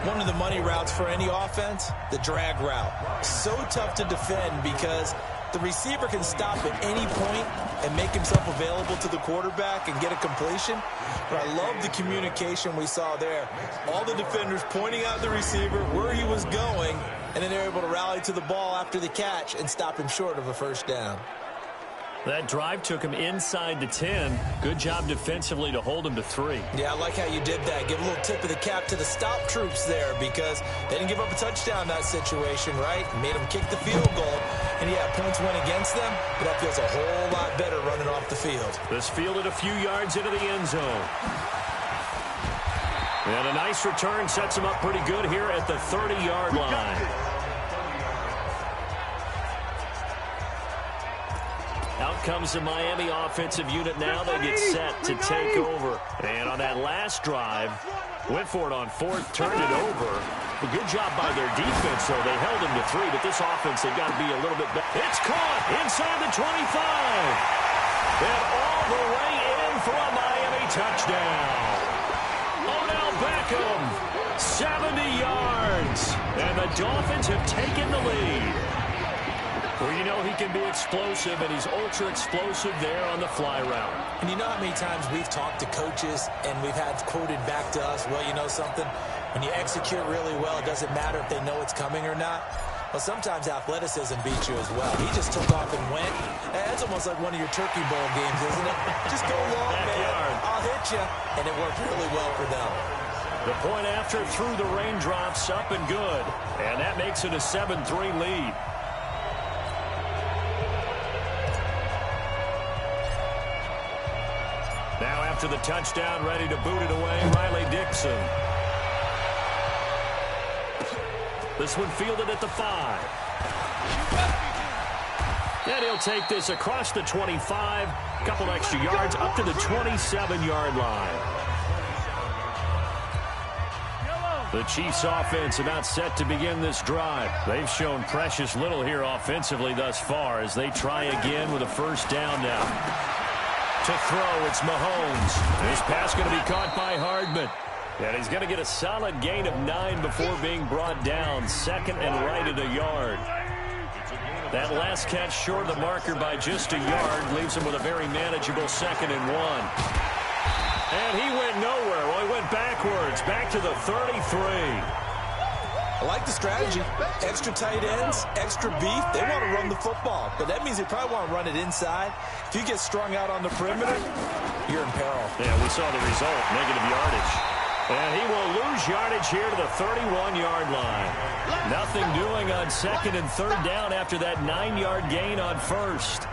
B: One of the money routes for any offense, the drag route. So tough to defend because the receiver can stop at any point and make himself available to the quarterback and get a completion. But I love the communication we saw there. All the defenders pointing out the receiver where he was going, and then they're able to rally to the ball after the catch and stop him short of a 1st down.
A: That drive took him inside the 10. Good job defensively to hold him to 3.
B: Yeah, I like how you did that. Give a little tip of the cap to the stop troops there because they didn't give up a touchdown in that situation, right? Made them kick the field goal. And, yeah, points went against them, but that feels a whole lot better running off the field.
A: This fielded a few yards into the end zone. And a nice return sets him up pretty good here at the 30-yard line. Out comes the Miami offensive unit now. They get set to take over. And on that last drive, went for it on 4th, turned it over. A good job by their defense, though. They held him to 3, but this offense, they've got to be a little bit better. It's caught inside the 25. And all the way in for a Miami touchdown. Odell Beckham, 70 yards. And the Dolphins have taken the lead. Well, you know he can be explosive, and he's ultra-explosive there on the fly route.
B: And you know how many times we've talked to coaches and we've had quoted back to us, well, you know something? When you execute really well, it doesn't matter if they know it's coming or not. Well, sometimes athleticism beats you as well. He just took off and went. That's almost like one of your Turkey Bowl games, isn't it? Just go long, man. I'll hit you. And it worked really well for them.
A: The point after through the raindrops, up and good. And that makes it a 7-3 lead. Now after the touchdown, ready to boot it away, Riley Dixon. This one fielded at the 5. And he'll take this across the 25. A couple extra yards up to the 27-yard line. The Chiefs offense about set to begin this drive. They've shown precious little here offensively thus far as they try again with a first down now. To throw, it's Mahomes. This pass going to be caught by Hardman. And he's going to get a solid gain of 9 before being brought down. Second and right at a yard. That last catch short of the marker by just a yard leaves him with a very manageable 2nd and 1. And he went nowhere. Well, he went backwards, back to the 33.
B: I like the strategy. Extra tight ends, extra beef. They want to run the football, but that means they probably want to run it inside. If you get strung out on the perimeter, you're in peril.
A: Yeah, we saw the result, negative yardage. And he will lose yardage here to the 31-yard line. Nothing doing on 2nd and 3rd down after that 9-yard gain on 1st.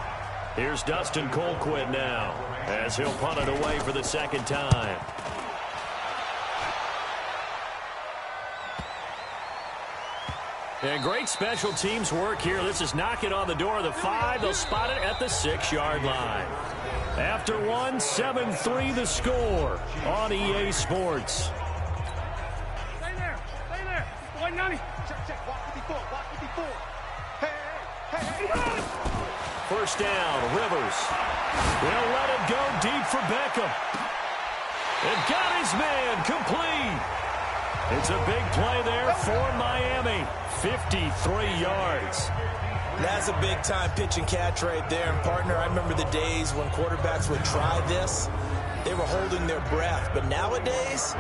A: Here's Dustin Colquitt now as he'll punt it away for the 2nd time. And great special teams work here. This is knocking on the door of the 5. They'll spot it at the 6-yard line. After 1, 7-3 the score on EA Sports.
D: Stay there. Stay there. Boy, Nani. Check. Walk 54. Walk 54. Hey.
A: First down, Rivers. They'll let it go deep for Beckham. And got his man complete. It's a big play there for Miami. 53 yards.
B: That's a big-time pitch and catch right there. And, partner, I remember the days when quarterbacks would try this. They were holding their breath. But nowadays,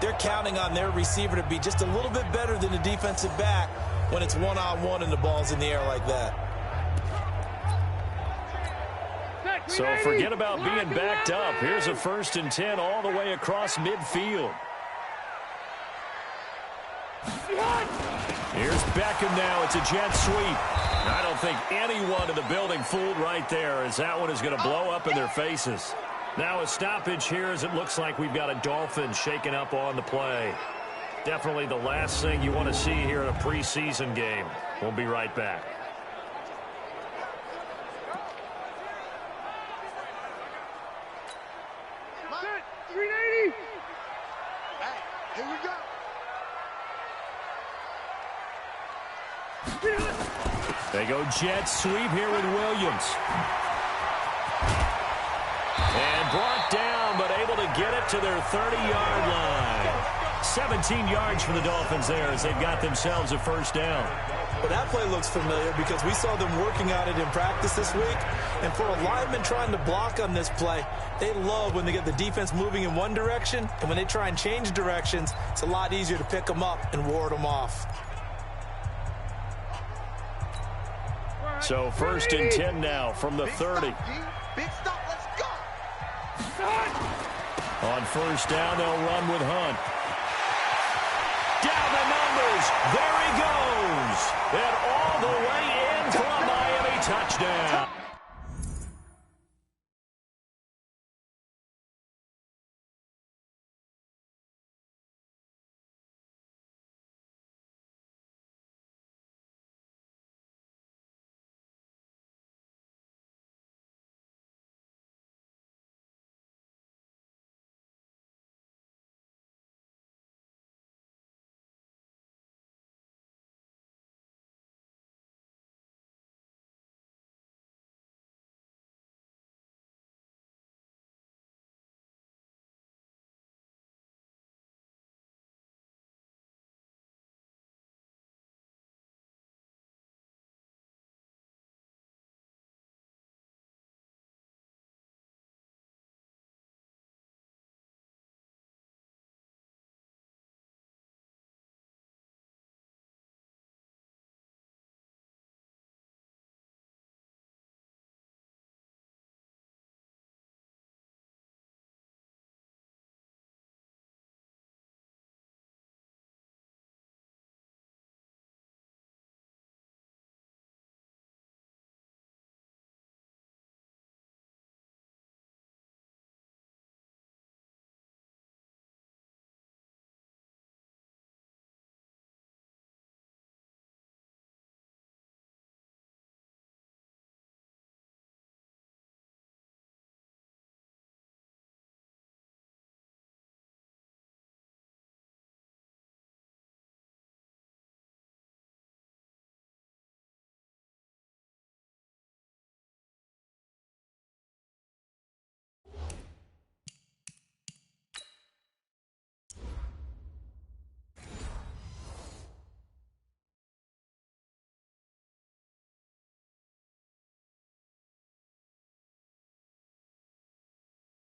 B: they're counting on their receiver to be just a little bit better than the defensive back when it's one-on-one and the ball's in the air like that.
A: So forget about being backed up. Here's a 1st and 10 all the way across midfield. Here's Beckham now. It's a jet sweep. I don't think anyone in the building fooled right there as that one is going to blow up in their faces. Now a stoppage here as it looks like we've got a Dolphin shaking up on the play. Definitely the last thing you want to see here in a preseason game. We'll be right back.
D: Here we go.
A: They go jet sweep here with Williams. And brought down, but able to get it to their 30-yard line. 17 yards for the Dolphins there as they've got themselves a first down.
B: Well, that play looks familiar because we saw them working on it in practice this week. And for a lineman trying to block on this play, they love when they get the defense moving in one direction. And when they try and change directions, it's a lot easier to pick them up and ward them off.
A: So 1st and 10 now from the 30.
D: Big stop, let's go.
A: On first down, they'll run with Hunt. Down the numbers. There